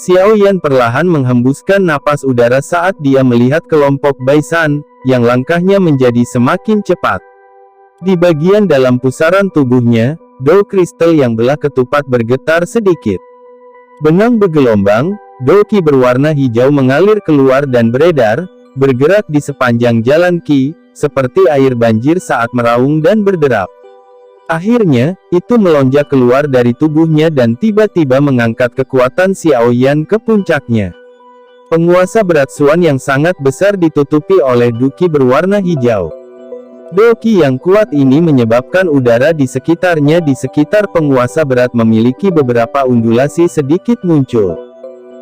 Xiao Yan perlahan menghembuskan napas udara saat dia melihat kelompok Baisan, yang langkahnya menjadi semakin cepat. Di bagian dalam pusaran tubuhnya, Do kristal yang belah ketupat bergetar sedikit. Benang bergelombang, Do Qi berwarna hijau mengalir keluar dan beredar, bergerak di sepanjang jalan Qi, seperti air banjir saat meraung dan berderap. Akhirnya, itu melonjak keluar dari tubuhnya dan tiba-tiba mengangkat kekuatan Xiao Yan ke puncaknya. Penguasa berat Xuan yang sangat besar ditutupi oleh Do Qi berwarna hijau. Do Qi yang kuat ini menyebabkan udara di sekitarnya di sekitar penguasa berat memiliki beberapa undulasi sedikit muncul.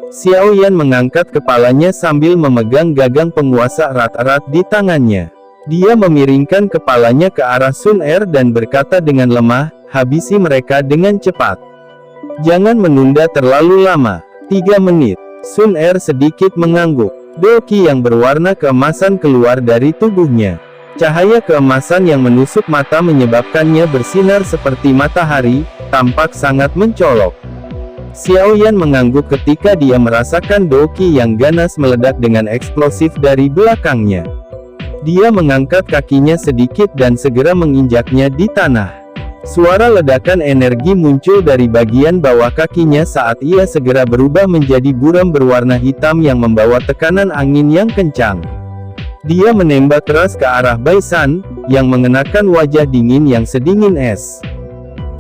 Xiao Yan mengangkat kepalanya sambil memegang gagang penguasa erat-erat di tangannya. Dia memiringkan kepalanya ke arah Sun Er dan berkata dengan lemah, "Habisi mereka dengan cepat. Jangan menunda terlalu lama." 3 menit. Sun Er sedikit mengangguk. Do Qi yang berwarna keemasan keluar dari tubuhnya. Cahaya keemasan yang menusuk mata menyebabkannya bersinar seperti matahari, tampak sangat mencolok. Xiao Yan mengangguk ketika dia merasakan Do Qi yang ganas meledak dengan eksplosif dari belakangnya. Dia mengangkat kakinya sedikit dan segera menginjaknya di tanah. Suara ledakan energi muncul dari bagian bawah kakinya saat ia segera berubah menjadi buram berwarna hitam yang membawa tekanan angin yang kencang. Dia menembak keras ke arah Baisan, yang mengenakan wajah dingin yang sedingin es.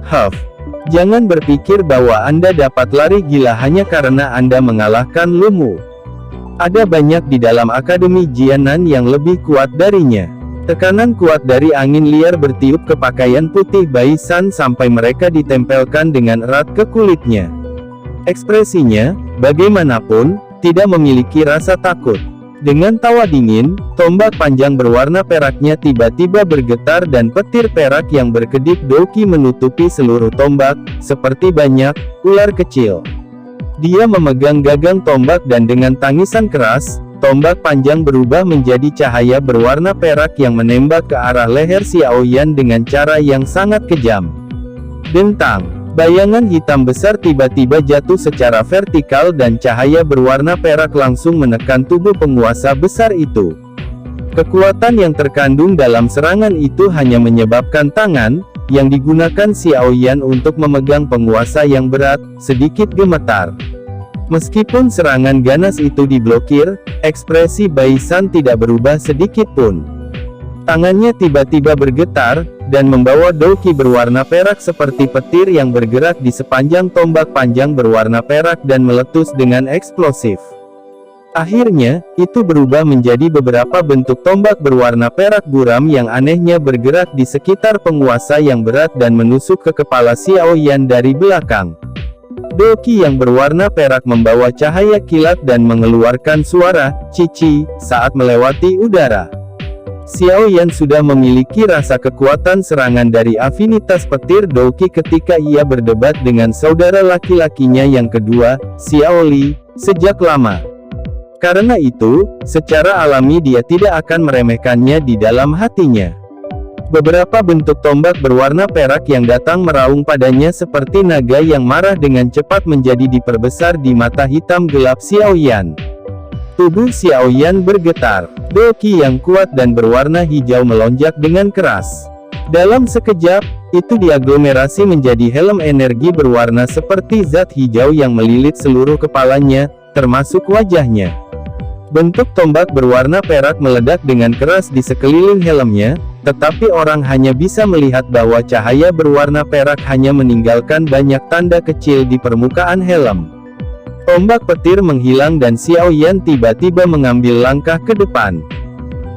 "Huff, jangan berpikir bahwa Anda dapat lari gila hanya karena Anda mengalahkan Lumu. Ada banyak di dalam Akademi Jianan yang lebih kuat darinya." Tekanan kuat dari angin liar bertiup ke pakaian putih Baisan sampai mereka ditempelkan dengan erat ke kulitnya. Ekspresinya, bagaimanapun, tidak memiliki rasa takut. Dengan tawa dingin, tombak panjang berwarna peraknya tiba-tiba bergetar dan petir perak yang berkedip Do Qi menutupi seluruh tombak, seperti banyak ular kecil. Dia memegang gagang tombak dan dengan tangisan keras, tombak panjang berubah menjadi cahaya berwarna perak yang menembak ke arah leher Xiao Yan dengan cara yang sangat kejam. Dentang. Bayangan hitam besar tiba-tiba jatuh secara vertikal dan cahaya berwarna perak langsung menekan tubuh penguasa besar itu. Kekuatan yang terkandung dalam serangan itu hanya menyebabkan tangan, yang digunakan Xiao Yan untuk memegang penguasa yang berat, sedikit gemetar. Meskipun serangan ganas itu diblokir, ekspresi Baisan tidak berubah sedikit pun. Tangannya tiba-tiba bergetar, dan membawa Do Qi berwarna perak seperti petir yang bergerak di sepanjang tombak panjang berwarna perak dan meletus dengan eksplosif. Akhirnya, itu berubah menjadi beberapa bentuk tombak berwarna perak buram yang anehnya bergerak di sekitar penguasa yang berat dan menusuk ke kepala Xiao Yan dari belakang. Do Qi yang berwarna perak membawa cahaya kilat dan mengeluarkan suara cici saat melewati udara. Xiao Yan sudah memiliki rasa kekuatan serangan dari afinitas petir Do Qi ketika ia berdebat dengan saudara laki-lakinya yang kedua, Xiao Li, sejak lama. Karena itu, secara alami dia tidak akan meremehkannya di dalam hatinya. Beberapa bentuk tombak berwarna perak yang datang meraung padanya seperti naga yang marah dengan cepat menjadi diperbesar di mata hitam gelap Xiao Yan. Tubuh Xiao Yan bergetar. Do Qi yang kuat dan berwarna hijau melonjak dengan keras. Dalam sekejap, itu diaglomerasi menjadi helm energi berwarna seperti zat hijau yang melilit seluruh kepalanya, termasuk wajahnya. Bentuk tombak berwarna perak meledak dengan keras di sekeliling helmnya, tetapi orang hanya bisa melihat bahwa cahaya berwarna perak hanya meninggalkan banyak tanda kecil di permukaan helm. Tombak petir menghilang dan Xiao Yan tiba-tiba mengambil langkah ke depan.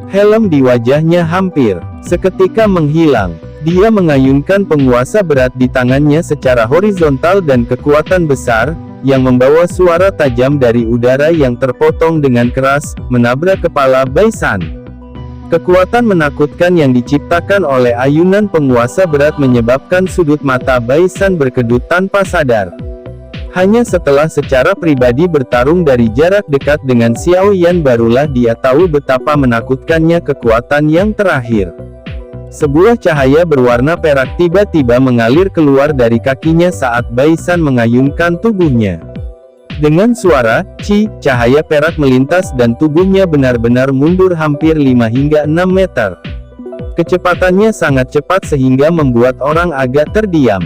Helm di wajahnya hampir seketika menghilang. Dia mengayunkan penguasa berat di tangannya secara horizontal dan kekuatan besar, yang membawa suara tajam dari udara yang terpotong dengan keras, menabrak kepala Baisan. Kekuatan menakutkan yang diciptakan oleh ayunan penguasa berat menyebabkan sudut mata Baisan berkedut tanpa sadar. Hanya setelah secara pribadi bertarung dari jarak dekat dengan Xiao Yan barulah dia tahu betapa menakutkannya kekuatan yang terakhir. Sebuah cahaya berwarna perak tiba-tiba mengalir keluar dari kakinya saat Baisan mengayunkan tubuhnya. Dengan suara, cahaya perak melintas dan tubuhnya benar-benar mundur hampir 5 hingga 6 meter. Kecepatannya sangat cepat sehingga membuat orang agak terdiam.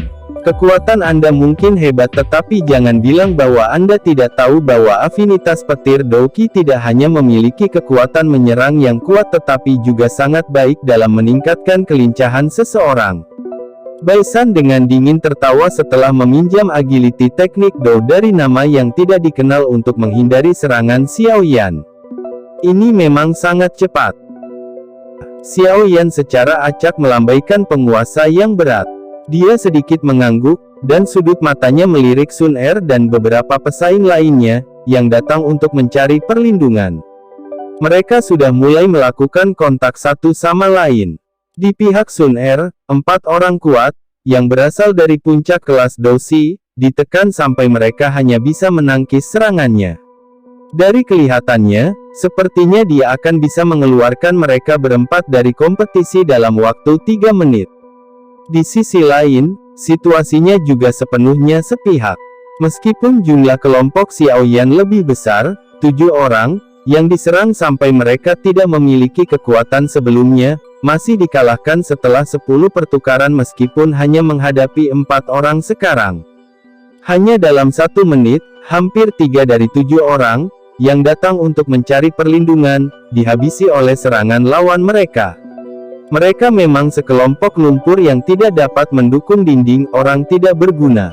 Kekuatan Anda mungkin hebat, tetapi jangan bilang bahwa Anda tidak tahu bahwa afinitas petir Douqi tidak hanya memiliki kekuatan menyerang yang kuat tetapi juga sangat baik dalam meningkatkan kelincahan seseorang. Baisan dengan dingin tertawa setelah meminjam agility teknik Dou dari nama yang tidak dikenal untuk menghindari serangan Xiao Yan. Ini memang sangat cepat. Xiao Yan secara acak melambaikan penguasa yang berat. Dia sedikit mengangguk, dan sudut matanya melirik Sun Er dan beberapa pesaing lainnya, yang datang untuk mencari perlindungan. Mereka sudah mulai melakukan kontak satu sama lain. Di pihak Sun Er, 4 orang kuat, yang berasal dari puncak kelas Douxi, ditekan sampai mereka hanya bisa menangkis serangannya. Dari kelihatannya, sepertinya dia akan bisa mengeluarkan mereka berempat dari kompetisi dalam waktu 3 menit. Di sisi lain, situasinya juga sepenuhnya sepihak. Meskipun jumlah kelompok Xiao Yan lebih besar, 7 orang, yang diserang sampai mereka tidak memiliki kekuatan sebelumnya, masih dikalahkan setelah 10 pertukaran meskipun hanya menghadapi 4 orang sekarang. Hanya dalam 1 menit, hampir 3 dari 7 orang, yang datang untuk mencari perlindungan, dihabisi oleh serangan lawan mereka. Mereka memang sekelompok lumpur yang tidak dapat mendukung dinding orang tidak berguna.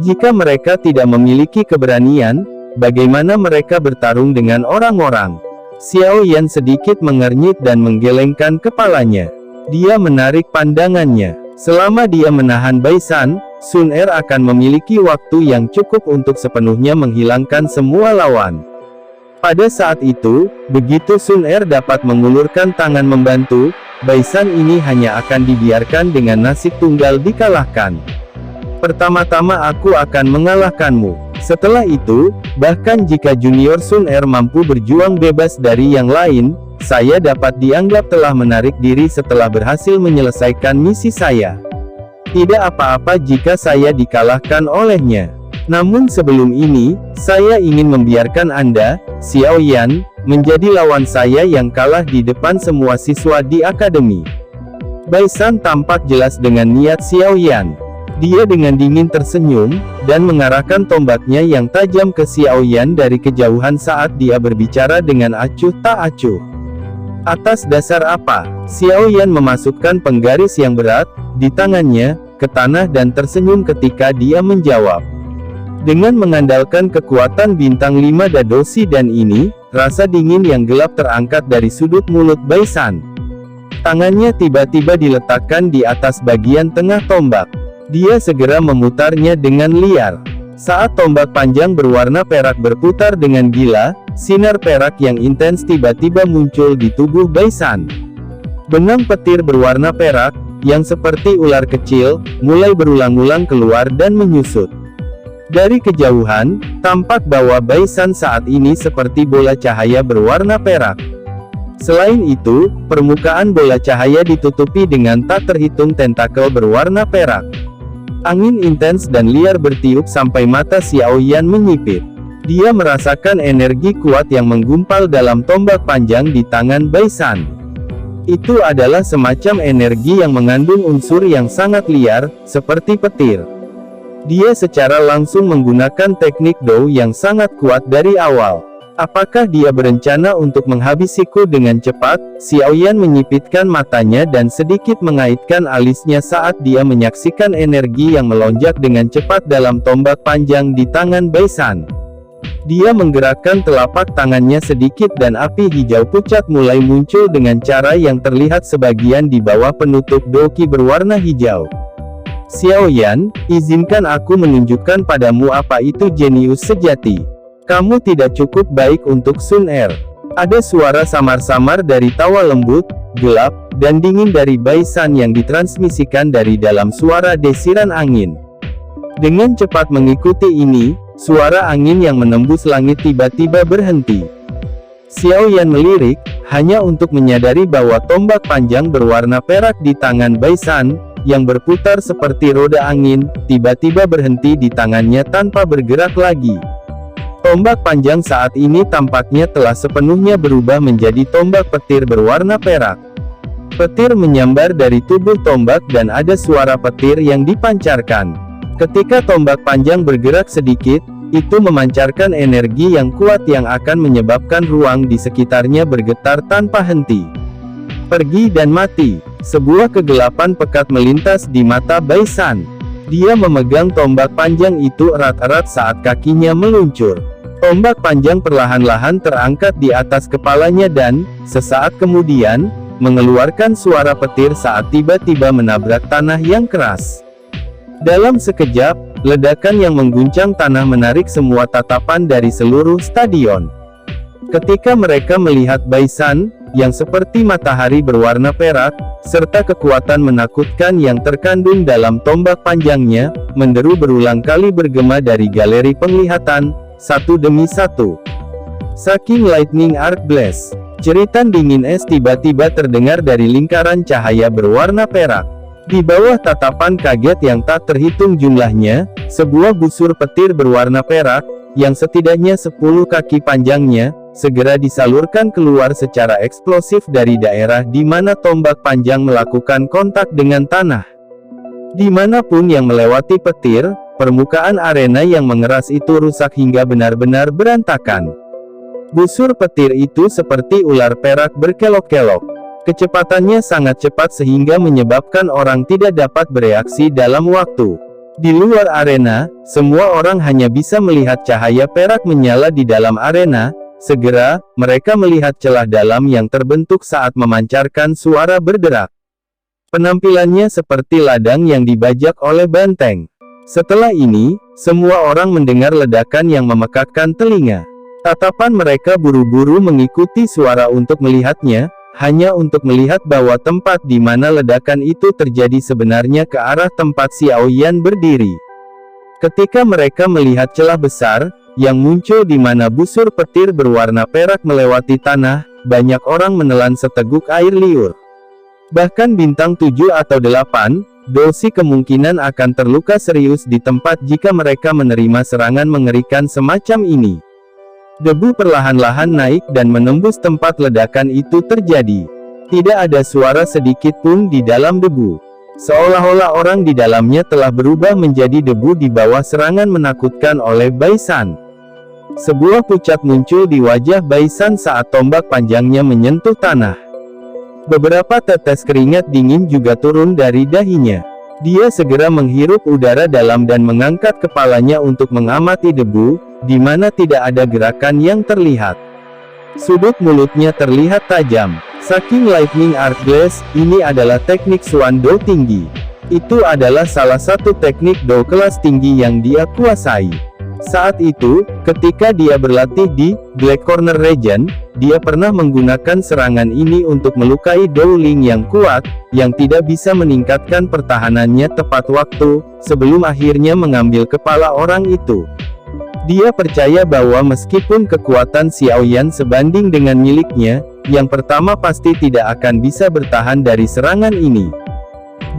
Jika mereka tidak memiliki keberanian, bagaimana mereka bertarung dengan orang-orang? Xiao Yan sedikit mengernyit dan menggelengkan kepalanya. Dia menarik pandangannya. Selama dia menahan Baisan, Sun Er akan memiliki waktu yang cukup untuk sepenuhnya menghilangkan semua lawan. Pada saat itu, begitu Sun Er dapat mengulurkan tangan membantu, Baisan ini hanya akan dibiarkan dengan nasib tunggal dikalahkan. Pertama-tama aku akan mengalahkanmu. Setelah itu, bahkan jika junior Sun Er mampu berjuang bebas dari yang lain, saya dapat dianggap telah menarik diri setelah berhasil menyelesaikan misi saya. Tidak apa-apa jika saya dikalahkan olehnya. Namun sebelum ini, saya ingin membiarkan Anda, Xiao Yan, menjadi lawan saya yang kalah di depan semua siswa di akademi. Baisan tampak jelas dengan niat Xiao Yan. Dia dengan dingin tersenyum, dan mengarahkan tombaknya yang tajam ke Xiao Yan dari kejauhan saat dia berbicara dengan acuh tak acuh. Atas dasar apa? Xiao Yan memasukkan penggaris yang berat, di tangannya, ke tanah dan tersenyum ketika dia menjawab. Dengan mengandalkan kekuatan bintang 5 Dadoshi dan ini, rasa dingin yang gelap terangkat dari sudut mulut Baisan. Tangannya tiba-tiba diletakkan di atas bagian tengah tombak. Dia segera memutarnya dengan liar. Saat tombak panjang berwarna perak berputar dengan gila, sinar perak yang intens tiba-tiba muncul di tubuh Baisan. Benang petir berwarna perak, yang seperti ular kecil, mulai berulang-ulang keluar dan menyusut. Dari kejauhan, tampak bahwa Baisan saat ini seperti bola cahaya berwarna perak. Selain itu, permukaan bola cahaya ditutupi dengan tak terhitung tentakel berwarna perak. Angin intens dan liar bertiup sampai mata Xiao Yan menyipit. Dia merasakan energi kuat yang menggumpal dalam tombak panjang di tangan Baisan. Itu adalah semacam energi yang mengandung unsur yang sangat liar, seperti petir. Dia secara langsung menggunakan teknik Dou yang sangat kuat dari awal. Apakah dia berencana untuk menghabisiku dengan cepat? Xiao Yan menyipitkan matanya dan sedikit mengaitkan alisnya saat dia menyaksikan energi yang melonjak dengan cepat dalam tombak panjang di tangan Baisan. Dia menggerakkan telapak tangannya sedikit dan api hijau pucat mulai muncul dengan cara yang terlihat sebagian di bawah penutup Douqi berwarna hijau. Xiao Yan, izinkan aku menunjukkan padamu apa itu jenius sejati. Kamu tidak cukup baik untuk Sun Er. Ada suara samar-samar dari tawa lembut, gelap, dan dingin dari Baisan yang ditransmisikan dari dalam suara desiran angin. Dengan cepat mengikuti ini, suara angin yang menembus langit tiba-tiba berhenti. Xiao Yan melirik, hanya untuk menyadari bahwa tombak panjang berwarna perak di tangan Baisan, yang berputar seperti roda angin, tiba-tiba berhenti di tangannya tanpa bergerak lagi. Tombak panjang saat ini tampaknya telah sepenuhnya berubah menjadi tombak petir berwarna perak. Petir menyambar dari tubuh tombak dan ada suara petir yang dipancarkan. Ketika tombak panjang bergerak sedikit, itu memancarkan energi yang kuat yang akan menyebabkan ruang di sekitarnya bergetar tanpa henti. Pergi dan mati. Sebuah kegelapan pekat melintas di mata Baisan. Dia memegang tombak panjang itu erat-erat saat kakinya meluncur. Tombak panjang perlahan-lahan terangkat di atas kepalanya dan, sesaat kemudian, mengeluarkan suara petir saat tiba-tiba menabrak tanah yang keras. Dalam sekejap, ledakan yang mengguncang tanah menarik semua tatapan dari seluruh stadion. Ketika mereka melihat Baisan, yang seperti matahari berwarna perak, serta kekuatan menakutkan yang terkandung dalam tombak panjangnya, menderu berulang kali bergema dari galeri penglihatan, satu demi satu. Saking lightning arc blast, jeritan dingin es tiba-tiba terdengar dari lingkaran cahaya berwarna perak. Di bawah tatapan kaget yang tak terhitung jumlahnya, sebuah busur petir berwarna perak, yang setidaknya 10 kaki panjangnya, segera disalurkan keluar secara eksplosif dari daerah di mana tombak panjang melakukan kontak dengan tanah. Dimanapun yang melewati petir, permukaan arena yang mengeras itu rusak hingga benar-benar berantakan. Busur petir itu seperti ular perak berkelok-kelok. Kecepatannya sangat cepat sehingga menyebabkan orang tidak dapat bereaksi dalam waktu. Di luar arena, semua orang hanya bisa melihat cahaya perak menyala di dalam arena. Segera, mereka melihat celah dalam yang terbentuk saat memancarkan suara berderak. Penampilannya seperti ladang yang dibajak oleh banteng. Setelah ini, semua orang mendengar ledakan yang memekakkan telinga. Tatapan mereka buru-buru mengikuti suara untuk melihatnya, hanya untuk melihat bahwa tempat di mana ledakan itu terjadi sebenarnya ke arah tempat Xiao Yan berdiri. Ketika mereka melihat celah besar yang muncul di mana busur petir berwarna perak melewati tanah, banyak orang menelan seteguk air liur. Bahkan bintang 7 atau 8, dosi kemungkinan akan terluka serius di tempat jika mereka menerima serangan mengerikan semacam ini. Debu perlahan-lahan naik dan menembus tempat ledakan itu terjadi. Tidak ada suara sedikit pun di dalam debu. Seolah-olah orang di dalamnya telah berubah menjadi debu di bawah serangan menakutkan oleh Baisan. Sebuah pucat muncul di wajah Baisan saat tombak panjangnya menyentuh tanah. Beberapa tetes keringat dingin juga turun dari dahinya. Dia segera menghirup udara dalam dan mengangkat kepalanya untuk mengamati debu, di mana tidak ada gerakan yang terlihat. Sudut mulutnya terlihat tajam. Saking lightning arc blast, ini adalah teknik Xuan Do tinggi. Itu adalah salah satu teknik Do kelas tinggi yang dia kuasai. Saat itu, ketika dia berlatih di Black Corner Region, dia pernah menggunakan serangan ini untuk melukai Dowling yang kuat, yang tidak bisa meningkatkan pertahanannya tepat waktu, sebelum akhirnya mengambil kepala orang itu. Dia percaya bahwa meskipun kekuatan Xiao Yan sebanding dengan miliknya, yang pertama pasti tidak akan bisa bertahan dari serangan ini.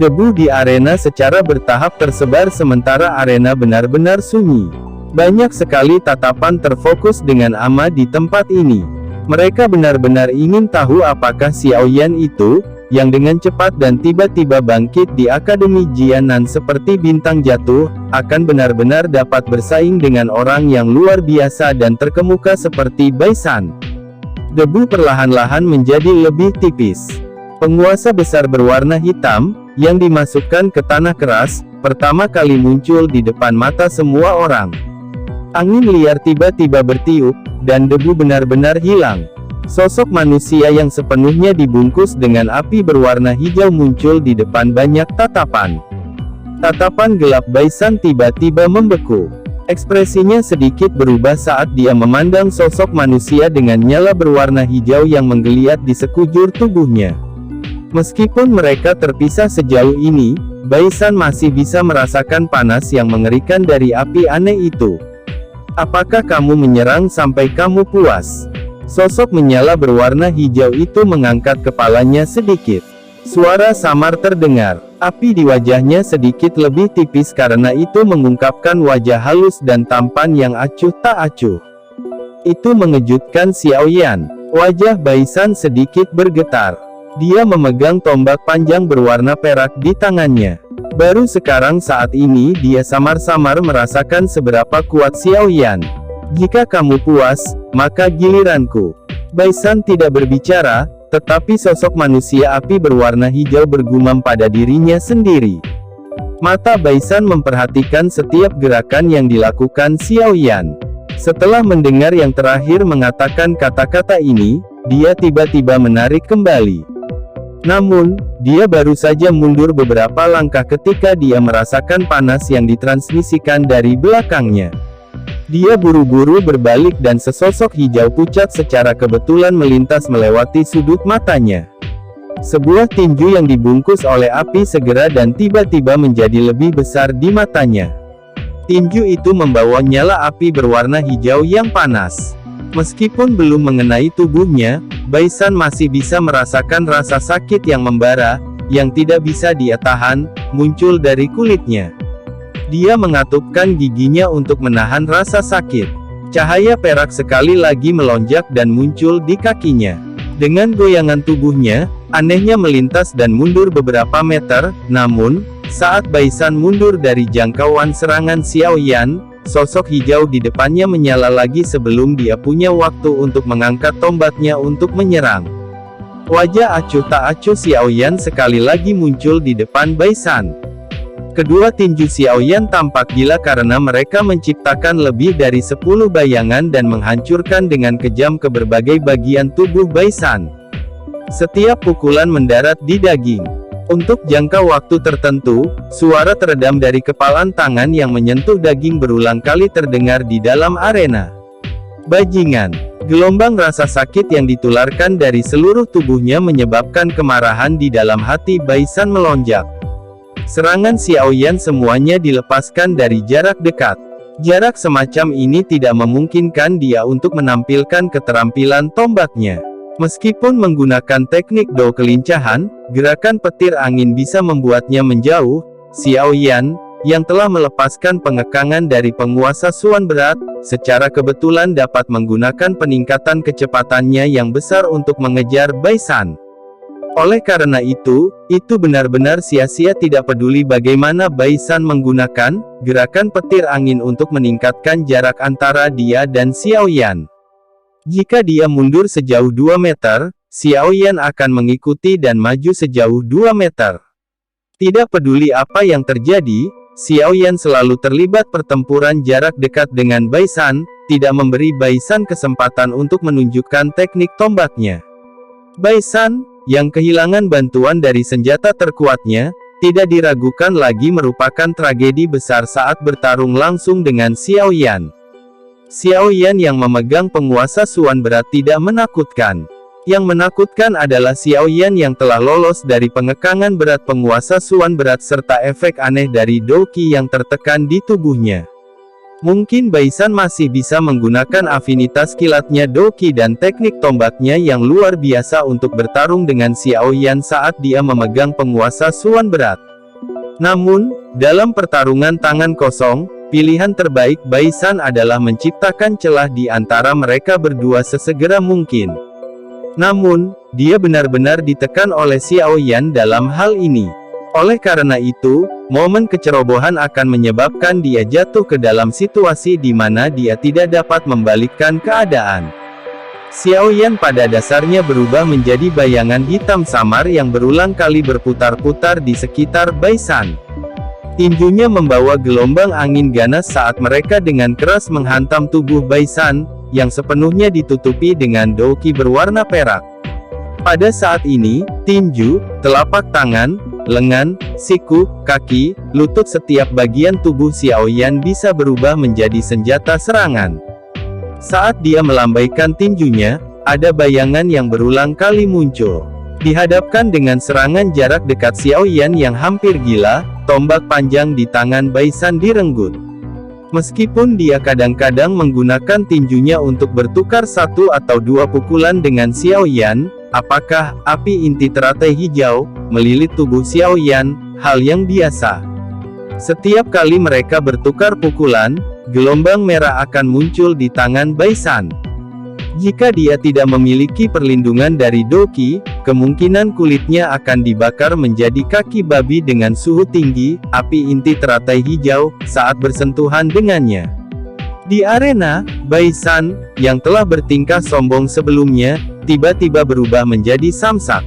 Debu di arena secara bertahap tersebar sementara arena benar-benar sunyi. Banyak sekali tatapan terfokus dengan ama di tempat ini. Mereka benar-benar ingin tahu apakah Xiao Yan itu, yang dengan cepat dan tiba-tiba bangkit di Akademi Jianan seperti bintang jatuh, akan benar-benar dapat bersaing dengan orang yang luar biasa dan terkemuka seperti Baisan. Debu perlahan-lahan menjadi lebih tipis. Penguasa besar berwarna hitam, yang dimasukkan ke tanah keras, pertama kali muncul di depan mata semua orang. Angin liar tiba-tiba bertiup, dan debu benar-benar hilang. Sosok manusia yang sepenuhnya dibungkus dengan api berwarna hijau muncul di depan banyak tatapan. Tatapan gelap Baisan tiba-tiba membeku. Ekspresinya sedikit berubah saat dia memandang sosok manusia dengan nyala berwarna hijau yang menggeliat di sekujur tubuhnya. Meskipun mereka terpisah sejauh ini, Baisan masih bisa merasakan panas yang mengerikan dari api aneh itu. Apakah kamu menyerang sampai kamu puas? Sosok menyala berwarna hijau itu mengangkat kepalanya sedikit. Suara samar terdengar. Api di wajahnya sedikit lebih tipis karena itu mengungkapkan wajah halus dan tampan yang acuh tak acuh. Itu mengejutkan Xiaoyan. Wajah Baisan sedikit bergetar. Dia memegang tombak panjang berwarna perak di tangannya. Baru sekarang saat ini dia samar-samar merasakan seberapa kuat Xiaoyan. Jika kamu puas, maka giliranku. Baisan tidak berbicara, tetapi sosok manusia api berwarna hijau bergumam pada dirinya sendiri. Mata Baisan memperhatikan setiap gerakan yang dilakukan Xiaoyan. Setelah mendengar yang terakhir mengatakan kata-kata ini, dia tiba-tiba menarik kembali. Namun, dia baru saja mundur beberapa langkah ketika dia merasakan panas yang ditransmisikan dari belakangnya. Dia buru-buru berbalik dan sesosok hijau pucat secara kebetulan melintas melewati sudut matanya. Sebuah tinju yang dibungkus oleh api segera dan tiba-tiba menjadi lebih besar di matanya. Tinju itu membawa nyala api berwarna hijau yang panas. Meskipun belum mengenai tubuhnya, Baisan masih bisa merasakan rasa sakit yang membara, yang tidak bisa dia tahan, muncul dari kulitnya. Dia mengatupkan giginya untuk menahan rasa sakit. Cahaya perak sekali lagi melonjak dan muncul di kakinya. Dengan goyangan tubuhnya, anehnya melintas dan mundur beberapa meter, namun, saat Baisan mundur dari jangkauan serangan Xiaoyan, sosok hijau di depannya menyala lagi sebelum dia punya waktu untuk mengangkat tombaknya untuk menyerang. Wajah acuh tak acuh Xiaoyan sekali lagi muncul di depan Baisan. Kedua tinju Xiaoyan tampak gila karena mereka menciptakan lebih dari 10 bayangan dan menghancurkan dengan kejam ke berbagai bagian tubuh Baisan. Setiap pukulan mendarat di daging. Untuk jangka waktu tertentu, suara teredam dari kepalan tangan yang menyentuh daging berulang kali terdengar di dalam arena. Bajingan. Gelombang rasa sakit yang ditularkan dari seluruh tubuhnya menyebabkan kemarahan di dalam hati Baisan melonjak. Serangan Xiaoyan semuanya dilepaskan dari jarak dekat. Jarak semacam ini tidak memungkinkan dia untuk menampilkan keterampilan tombaknya. Meskipun menggunakan teknik dou kelincahan, gerakan petir angin bisa membuatnya menjauh. Xiaoyan, yang telah melepaskan pengekangan dari penguasa Suan berat, secara kebetulan dapat menggunakan peningkatan kecepatannya yang besar untuk mengejar Baisan. Oleh karena itu benar-benar sia-sia tidak peduli bagaimana Baisan menggunakan gerakan petir angin untuk meningkatkan jarak antara dia dan Xiaoyan. Jika dia mundur sejauh 2 meter, Xiaoyan akan mengikuti dan maju sejauh 2 meter. Tidak peduli apa yang terjadi, Xiaoyan selalu terlibat pertempuran jarak dekat dengan Baisan, tidak memberi Baisan kesempatan untuk menunjukkan teknik tombaknya. Baisan, yang kehilangan bantuan dari senjata terkuatnya, tidak diragukan lagi merupakan tragedi besar saat bertarung langsung dengan Xiaoyan. Xiaoyan yang memegang penguasa Suan berat tidak menakutkan. Yang menakutkan adalah Xiaoyan yang telah lolos dari pengekangan berat penguasa Suan berat serta efek aneh dari dou qi yang tertekan di tubuhnya. Mungkin Baisan masih bisa menggunakan afinitas kilatnya dou qi dan teknik tombaknya yang luar biasa untuk bertarung dengan Xiaoyan saat dia memegang penguasa Suan berat. Namun, dalam pertarungan tangan kosong, pilihan terbaik Baisan adalah menciptakan celah di antara mereka berdua sesegera mungkin. Namun, dia benar-benar ditekan oleh Xiaoyan dalam hal ini. Oleh karena itu, momen kecerobohan akan menyebabkan dia jatuh ke dalam situasi di mana dia tidak dapat membalikkan keadaan. Xiaoyan pada dasarnya berubah menjadi bayangan hitam samar yang berulang kali berputar-putar di sekitar Baisan. Tinjunya membawa gelombang angin ganas saat mereka dengan keras menghantam tubuh Baisan, yang sepenuhnya ditutupi dengan dou qi berwarna perak. Pada saat ini, tinju, telapak tangan, lengan, siku, kaki, lutut setiap bagian tubuh Xiaoyan bisa berubah menjadi senjata serangan. Saat dia melambaikan tinjunya, ada bayangan yang berulang kali muncul. Dihadapkan dengan serangan jarak dekat Xiaoyan yang hampir gila, tombak panjang di tangan Baisan direnggut. Meskipun dia kadang-kadang menggunakan tinjunya untuk bertukar 1 atau 2 pukulan dengan Xiaoyan, apakah api inti teratai hijau melilit tubuh Xiaoyan, hal yang biasa. Setiap kali mereka bertukar pukulan, gelombang merah akan muncul di tangan Baisan. Jika dia tidak memiliki perlindungan dari Doki, kemungkinan kulitnya akan dibakar menjadi kaki babi dengan suhu tinggi, api inti teratai hijau, saat bersentuhan dengannya. Di arena, Baisan, yang telah bertingkah sombong sebelumnya, tiba-tiba berubah menjadi samsak.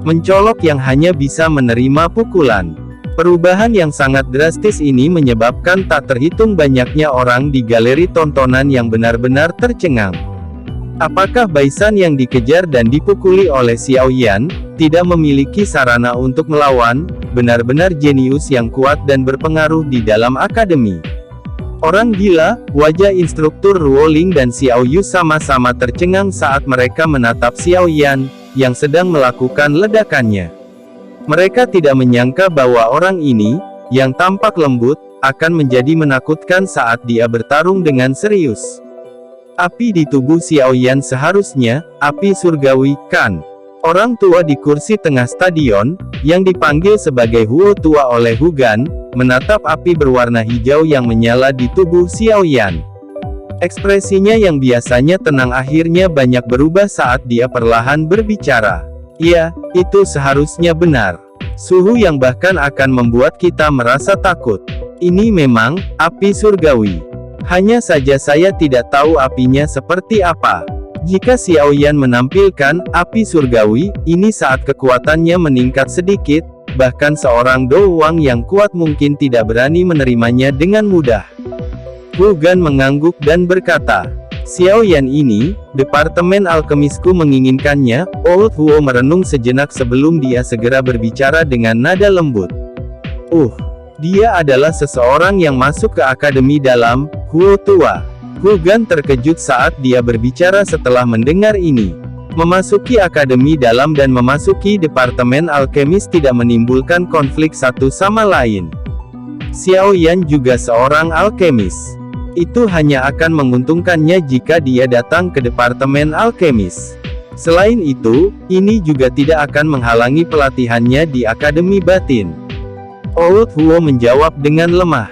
Mencolok yang hanya bisa menerima pukulan. Perubahan yang sangat drastis ini menyebabkan tak terhitung banyaknya orang di galeri tontonan yang benar-benar tercengang. Apakah Baisan yang dikejar dan dipukuli oleh Xiao Yan, tidak memiliki sarana untuk melawan, benar-benar jenius yang kuat dan berpengaruh di dalam akademi? Orang gila, wajah instruktur Ruoling dan Xiao Yu sama-sama tercengang saat mereka menatap Xiao Yan, yang sedang melakukan ledakannya. Mereka tidak menyangka bahwa orang ini, yang tampak lembut, akan menjadi menakutkan saat dia bertarung dengan serius. Api di tubuh Xiao Yan seharusnya, api surgawi, kan? Orang tua di kursi tengah stadion, yang dipanggil sebagai Huo tua oleh Hugan, menatap api berwarna hijau yang menyala di tubuh Xiao Yan. Ekspresinya yang biasanya tenang akhirnya banyak berubah saat dia perlahan berbicara. Ya, itu seharusnya benar. Suhu yang bahkan akan membuat kita merasa takut. Ini memang, api surgawi. Hanya saja saya tidak tahu apinya seperti apa. Jika Xiao Yan menampilkan api surgawi, ini saat kekuatannya meningkat sedikit, bahkan seorang Dou Wang yang kuat mungkin tidak berani menerimanya dengan mudah. Hugan mengangguk dan berkata, Xiao Yan ini, Departemen Alkemisku menginginkannya. Old Huo merenung sejenak sebelum dia segera berbicara dengan nada lembut. Dia adalah seseorang yang masuk ke akademi dalam, Huo tua. Hugan terkejut saat dia berbicara setelah mendengar ini. Memasuki akademi dalam dan memasuki departemen alkemis tidak menimbulkan konflik satu sama lain. Xiao Yan juga seorang alkemis. Itu hanya akan menguntungkannya jika dia datang ke departemen alkemis. Selain itu, ini juga tidak akan menghalangi pelatihannya di akademi batin. Old Huo menjawab dengan lemah.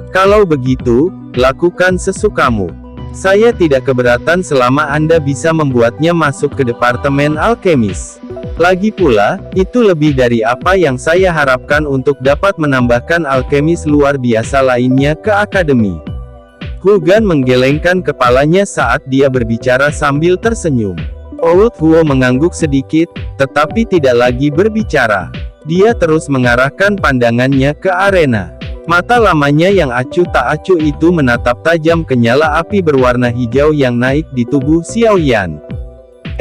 Kalau begitu, lakukan sesukamu. Saya tidak keberatan selama Anda bisa membuatnya masuk ke departemen alkemis. Lagi pula, itu lebih dari apa yang saya harapkan untuk dapat menambahkan alkemis luar biasa lainnya ke akademi. Hugan menggelengkan kepalanya saat dia berbicara sambil tersenyum. Old Huo mengangguk sedikit, tetapi tidak lagi berbicara. Dia terus mengarahkan pandangannya ke arena. Mata lamanya yang acuh tak acuh itu menatap tajam ke nyala api berwarna hijau yang naik di tubuh Xiao Yan.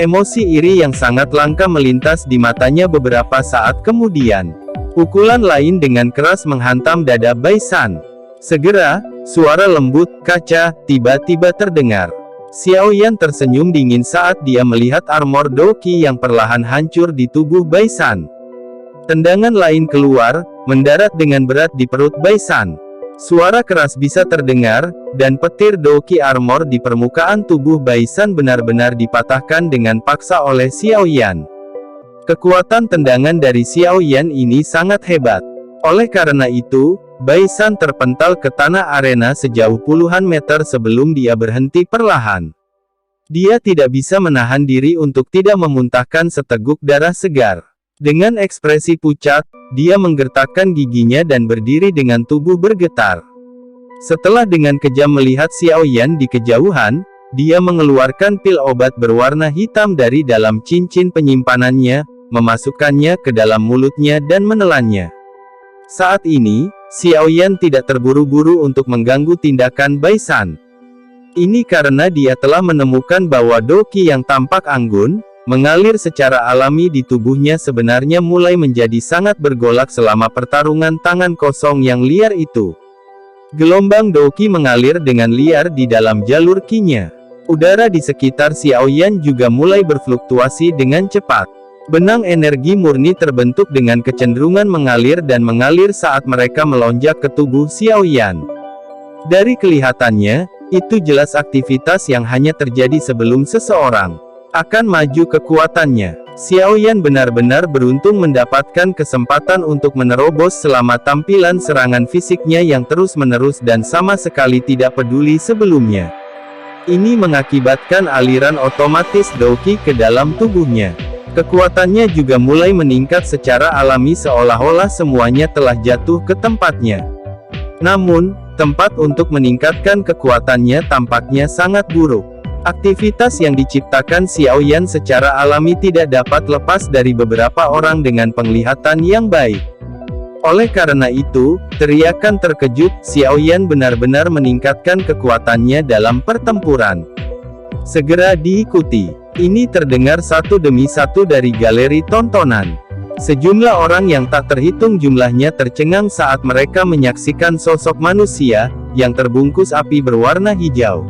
Emosi iri yang sangat langka melintas di matanya beberapa saat kemudian. Pukulan lain dengan keras menghantam dada Baisan. Segera, suara lembut, kaca, tiba-tiba terdengar. Xiao Yan tersenyum dingin saat dia melihat armor Doki yang perlahan hancur di tubuh Baisan. Tendangan lain keluar, mendarat dengan berat di perut Baisan. Suara keras bisa terdengar, dan petir Doki armor di permukaan tubuh Baisan benar-benar dipatahkan dengan paksa oleh Xiao Yan. Kekuatan tendangan dari Xiao Yan ini sangat hebat. Oleh karena itu, Baisan terpental ke tanah arena sejauh puluhan meter sebelum dia berhenti perlahan. Dia tidak bisa menahan diri untuk tidak memuntahkan seteguk darah segar. Dengan ekspresi pucat, dia menggertakkan giginya dan berdiri dengan tubuh bergetar. Setelah dengan kejam melihat Xiao Yan di kejauhan, dia mengeluarkan pil obat berwarna hitam dari dalam cincin penyimpanannya, memasukkannya ke dalam mulutnya dan menelannya. Saat ini, Xiao Yan tidak terburu-buru untuk mengganggu tindakan Baisan. Ini karena dia telah menemukan bahwa Doki yang tampak anggun, mengalir secara alami di tubuhnya sebenarnya mulai menjadi sangat bergolak selama pertarungan tangan kosong yang liar itu. Gelombang Doki mengalir dengan liar di dalam jalur Qi-nya. Udara di sekitar Xiao Yan juga mulai berfluktuasi dengan cepat. Benang energi murni terbentuk dengan kecenderungan mengalir dan mengalir saat mereka melonjak ke tubuh Xiao Yan. Dari kelihatannya, itu jelas aktivitas yang hanya terjadi sebelum seseorang akan maju kekuatannya. Xiao Yan benar-benar beruntung mendapatkan kesempatan untuk menerobos selama tampilan serangan fisiknya yang terus-menerus dan sama sekali tidak peduli sebelumnya. Ini mengakibatkan aliran otomatis Douqi ke dalam tubuhnya. Kekuatannya juga mulai meningkat secara alami seolah-olah semuanya telah jatuh ke tempatnya. Namun, tempat untuk meningkatkan kekuatannya tampaknya sangat buruk. Aktivitas yang diciptakan Xiaoyan secara alami tidak dapat lepas dari beberapa orang dengan penglihatan yang baik. Oleh karena itu, teriakan terkejut Xiaoyan benar-benar meningkatkan kekuatannya dalam pertempuran. Segera diikuti. Ini terdengar satu demi satu dari galeri tontonan. Sejumlah orang yang tak terhitung jumlahnya tercengang saat mereka menyaksikan sosok manusia yang terbungkus api berwarna hijau.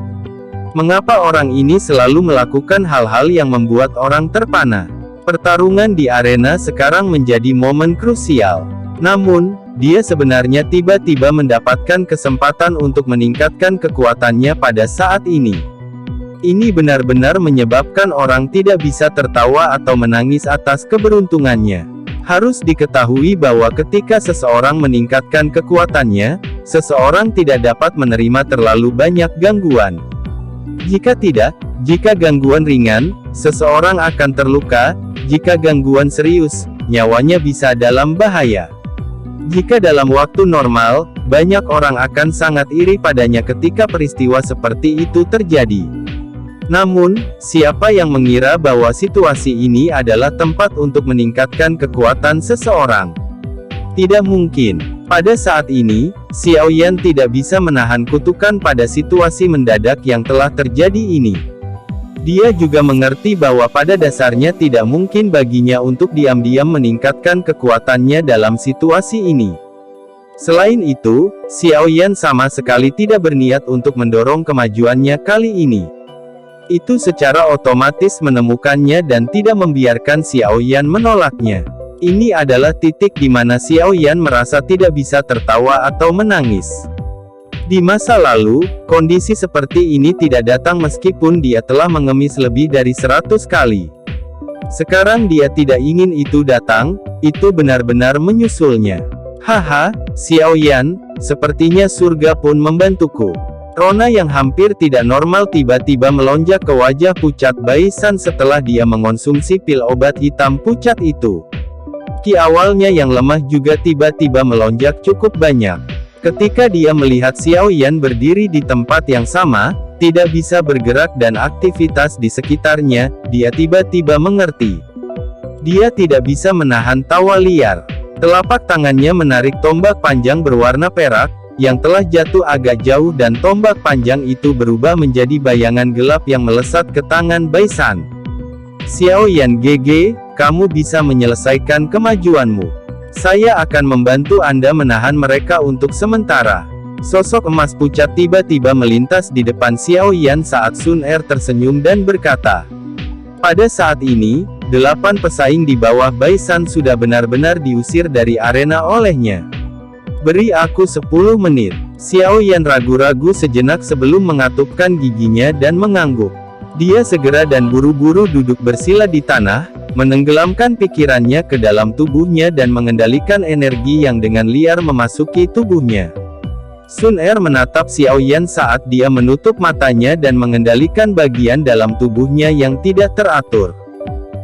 Mengapa orang ini selalu melakukan hal-hal yang membuat orang terpana? Pertarungan di arena sekarang menjadi momen krusial. Namun, dia sebenarnya tiba-tiba mendapatkan kesempatan untuk meningkatkan kekuatannya pada saat ini. Ini benar-benar menyebabkan orang tidak bisa tertawa atau menangis atas keberuntungannya. Harus diketahui bahwa ketika seseorang meningkatkan kekuatannya, seseorang tidak dapat menerima terlalu banyak gangguan. Jika tidak, jika gangguan ringan, seseorang akan terluka. Jika gangguan serius, nyawanya bisa dalam bahaya. Jika dalam waktu normal, banyak orang akan sangat iri padanya ketika peristiwa seperti itu terjadi. Namun, siapa yang mengira bahwa situasi ini adalah tempat untuk meningkatkan kekuatan seseorang? Tidak mungkin. Pada saat ini, Xiaoyan tidak bisa menahan kutukan pada situasi mendadak yang telah terjadi ini. Dia juga mengerti bahwa pada dasarnya tidak mungkin baginya untuk diam-diam meningkatkan kekuatannya dalam situasi ini. Selain itu, Xiaoyan sama sekali tidak berniat untuk mendorong kemajuannya kali ini. Itu secara otomatis menemukannya dan tidak membiarkan Xiaoyan menolaknya. Ini adalah titik di mana Xiaoyan merasa tidak bisa tertawa atau menangis. Di masa lalu, kondisi seperti ini tidak datang meskipun dia telah mengemis lebih dari 100 kali. Sekarang dia tidak ingin itu datang, itu benar-benar menyusulnya. Haha, Xiaoyan, sepertinya surga pun membantuku. Rona yang hampir tidak normal tiba-tiba melonjak ke wajah pucat Bai San setelah dia mengonsumsi pil obat hitam pucat itu. Ki awalnya yang lemah juga tiba-tiba melonjak cukup banyak. Ketika dia melihat Xiaoyan berdiri di tempat yang sama, tidak bisa bergerak dan aktivitas di sekitarnya, dia tiba-tiba mengerti. Dia tidak bisa menahan tawa liar. Telapak tangannya menarik tombak panjang berwarna perak, yang telah jatuh agak jauh dan tombak panjang itu berubah menjadi bayangan gelap yang melesat ke tangan Bai San. Xiaoyan GG, kamu bisa menyelesaikan kemajuanmu. Saya akan membantu Anda menahan mereka untuk sementara. Sosok emas pucat tiba-tiba melintas di depan Xiaoyan saat Sun Er tersenyum dan berkata. Pada saat ini, 8 pesaing di bawah Bai San sudah benar-benar diusir dari arena olehnya. Beri aku 10 menit. Xiaoyan ragu-ragu sejenak sebelum mengatupkan giginya dan mengangguk. Dia segera dan buru-buru duduk bersila di tanah, menenggelamkan pikirannya ke dalam tubuhnya dan mengendalikan energi yang dengan liar memasuki tubuhnya. Sun Er menatap Xiaoyan saat dia menutup matanya dan mengendalikan bagian dalam tubuhnya yang tidak teratur.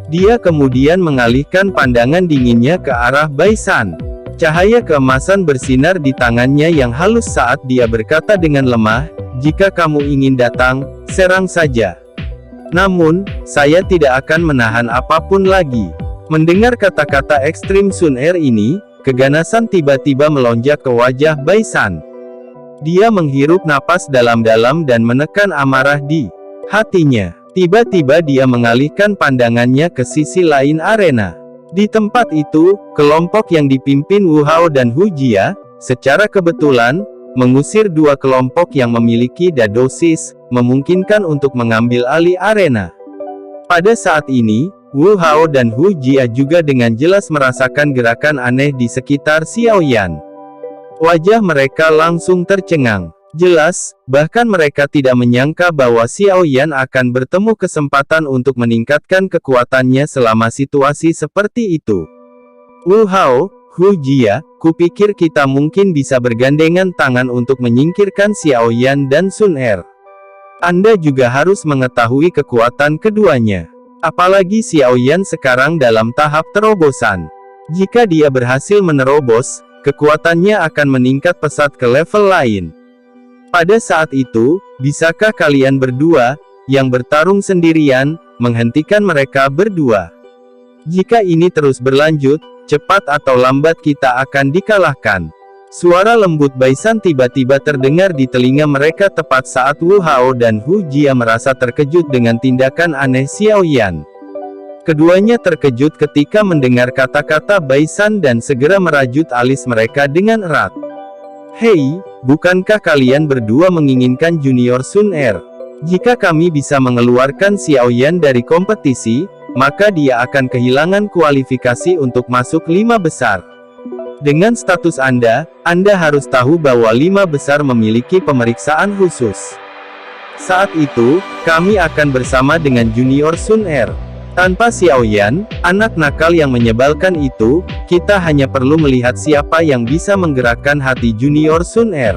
Dia kemudian mengalihkan pandangan dinginnya ke arah Bai San. Cahaya keemasan bersinar di tangannya yang halus saat dia berkata dengan lemah, jika kamu ingin datang, serang saja. Namun, saya tidak akan menahan apapun lagi. Mendengar kata-kata ekstrim Sun Er ini, keganasan tiba-tiba melonjak ke wajah Bai San. Dia menghirup napas dalam-dalam dan menekan amarah di hatinya. Tiba-tiba dia mengalihkan pandangannya ke sisi lain arena. Di tempat itu, kelompok yang dipimpin Wu Hao dan Hu Jia, secara kebetulan, mengusir dua kelompok yang memiliki dadosis, memungkinkan untuk mengambil alih arena. Pada saat ini, Wu Hao dan Hu Jia juga dengan jelas merasakan gerakan aneh di sekitar Xiaoyan. Wajah mereka langsung tercengang. Jelas, bahkan mereka tidak menyangka bahwa Xiaoyan akan bertemu kesempatan untuk meningkatkan kekuatannya selama situasi seperti itu. Wu Hao, Hu Jia, kupikir kita mungkin bisa bergandengan tangan untuk menyingkirkan Xiaoyan dan Sun Er. Anda juga harus mengetahui kekuatan keduanya. Apalagi Xiao Yan sekarang dalam tahap terobosan. Jika dia berhasil menerobos, kekuatannya akan meningkat pesat ke level lain. Pada saat itu, bisakah kalian berdua, yang bertarung sendirian, menghentikan mereka berdua? Jika ini terus berlanjut, cepat atau lambat kita akan dikalahkan. Suara lembut Baisan tiba-tiba terdengar di telinga mereka tepat saat Wu Hao dan Hu Jia merasa terkejut dengan tindakan aneh Xiao Yan. Keduanya terkejut ketika mendengar kata-kata Baisan dan segera merajut alis mereka dengan erat. Hei, bukankah kalian berdua menginginkan Junior Sun Er? Jika kami bisa mengeluarkan Xiao Yan dari kompetisi, maka dia akan kehilangan kualifikasi untuk masuk 5 besar. Dengan status Anda harus tahu bahwa 5 besar memiliki pemeriksaan khusus. Saat itu, kami akan bersama dengan Junior Sun Er. Tanpa Xiao Yan, anak nakal yang menyebalkan itu, kita hanya perlu melihat siapa yang bisa menggerakkan hati Junior Sun Er.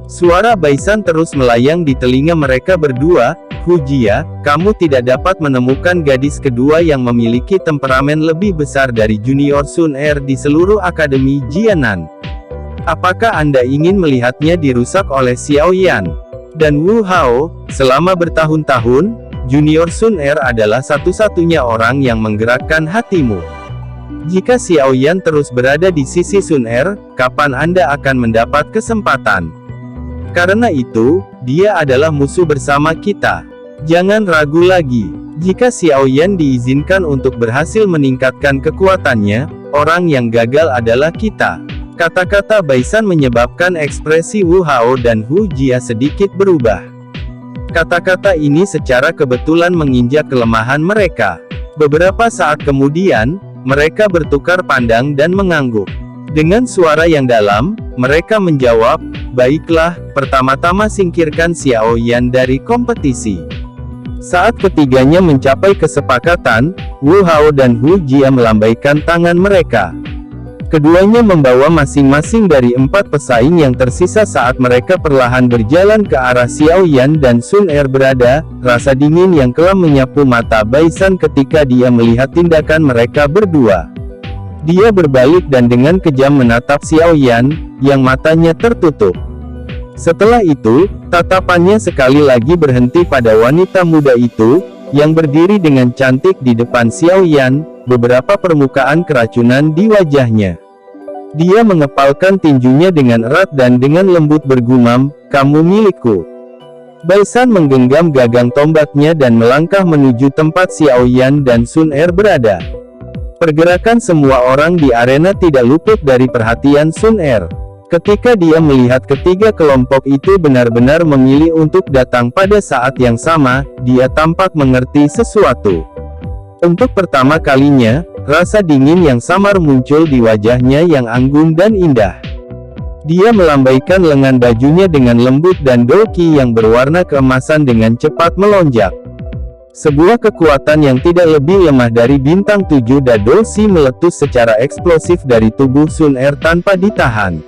Suara Baisan terus melayang di telinga mereka berdua. Hu Jia, kamu tidak dapat menemukan gadis kedua yang memiliki temperamen lebih besar dari Junior Sun Er di seluruh Akademi Jianan. Apakah Anda ingin melihatnya dirusak oleh Xiao Yan dan Wu Hao? Selama bertahun-tahun, Junior Sun Er adalah satu-satunya orang yang menggerakkan hatimu. Jika Xiao Yan terus berada di sisi Sun Er, kapan Anda akan mendapat kesempatan? Karena itu, dia adalah musuh bersama kita. Jangan ragu lagi. Jika Xiao Yan diizinkan untuk berhasil meningkatkan kekuatannya, orang yang gagal adalah kita. Kata-kata Baisan menyebabkan ekspresi Wu Hao dan Hu Jia sedikit berubah. Kata-kata ini secara kebetulan menginjak kelemahan mereka. Beberapa saat kemudian, mereka bertukar pandang dan mengangguk. Dengan suara yang dalam, mereka menjawab, baiklah, pertama-tama singkirkan Xiao Yan dari kompetisi. Saat ketiganya mencapai kesepakatan, Wu Hao dan Hu Jia melambaikan tangan mereka. Keduanya membawa masing-masing dari 4 pesaing yang tersisa saat mereka perlahan berjalan ke arah Xiao Yan dan Sun Er berada. Rasa dingin yang kelam menyapu mata Baisan ketika dia melihat tindakan mereka berdua. Dia berbalik dan dengan kejam menatap Xiao Yan, yang matanya tertutup. Setelah itu, tatapannya sekali lagi berhenti pada wanita muda itu, yang berdiri dengan cantik di depan Xiao Yan, beberapa permukaan keracunan di wajahnya. Dia mengepalkan tinjunya dengan erat dan dengan lembut bergumam, kamu milikku. Baisan menggenggam gagang tombaknya dan melangkah menuju tempat Xiao Yan dan Sun Er berada. Pergerakan semua orang di arena tidak luput dari perhatian Sun Er. Ketika dia melihat ketiga kelompok itu benar-benar memilih untuk datang pada saat yang sama, dia tampak mengerti sesuatu. Untuk pertama kalinya, rasa dingin yang samar muncul di wajahnya yang anggun dan indah. Dia melambaikan lengan bajunya dengan lembut dan dolki yang berwarna keemasan dengan cepat melonjak. Sebuah kekuatan yang tidak lebih lemah dari bintang 7 Dadolsi meletus secara eksplosif dari tubuh Sun Er tanpa ditahan.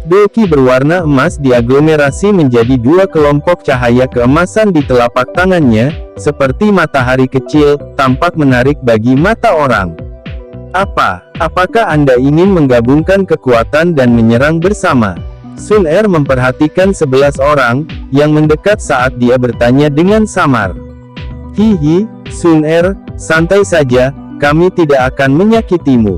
Dolki berwarna emas diaglomerasi menjadi 2 kelompok cahaya keemasan di telapak tangannya, seperti matahari kecil, tampak menarik bagi mata orang. Apakah Anda ingin menggabungkan kekuatan dan menyerang bersama? Sun Er memperhatikan 11 orang, yang mendekat saat dia bertanya dengan samar. Hihi, Sun Er, santai saja, kami tidak akan menyakitimu.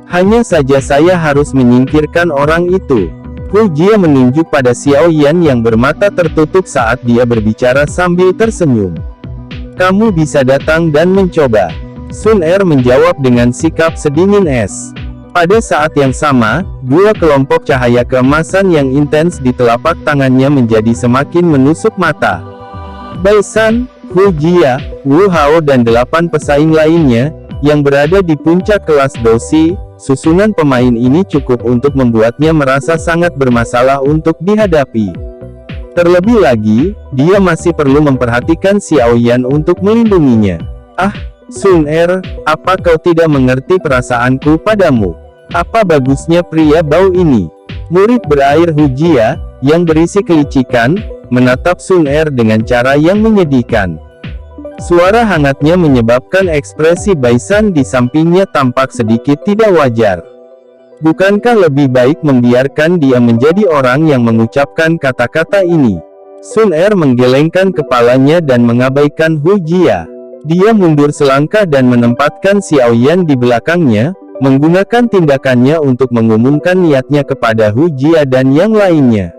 Hanya saja saya harus menyingkirkan orang itu. Hu Jia menunjuk pada Xiao Yan yang bermata tertutup saat dia berbicara sambil tersenyum. Kamu bisa datang dan mencoba. Sun Er menjawab dengan sikap sedingin es. Pada saat yang sama, 2 kelompok cahaya keemasan yang intens di telapak tangannya menjadi semakin menusuk mata. Baisan, Hu Jia, Wu Hao dan 8 pesaing lainnya, yang berada di puncak kelas Dosi. Susunan pemain ini cukup untuk membuatnya merasa sangat bermasalah untuk dihadapi. Terlebih lagi, dia masih perlu memperhatikan Xiao Yan untuk melindunginya. Sun Er, apa kau tidak mengerti perasaanku padamu? Apa bagusnya pria bau ini? Murid berair Hu Jia, yang berisi kelicikan, menatap Sun Er dengan cara yang menyedihkan. Suara hangatnya menyebabkan ekspresi Baisan di sampingnya tampak sedikit tidak wajar. Bukankah lebih baik membiarkan dia menjadi orang yang mengucapkan kata-kata ini? Sun Er menggelengkan kepalanya dan mengabaikan Hu Jia. Dia mundur selangkah dan menempatkan Xiao Yan di belakangnya, menggunakan tindakannya untuk mengumumkan niatnya kepada Hu Jia dan yang lainnya.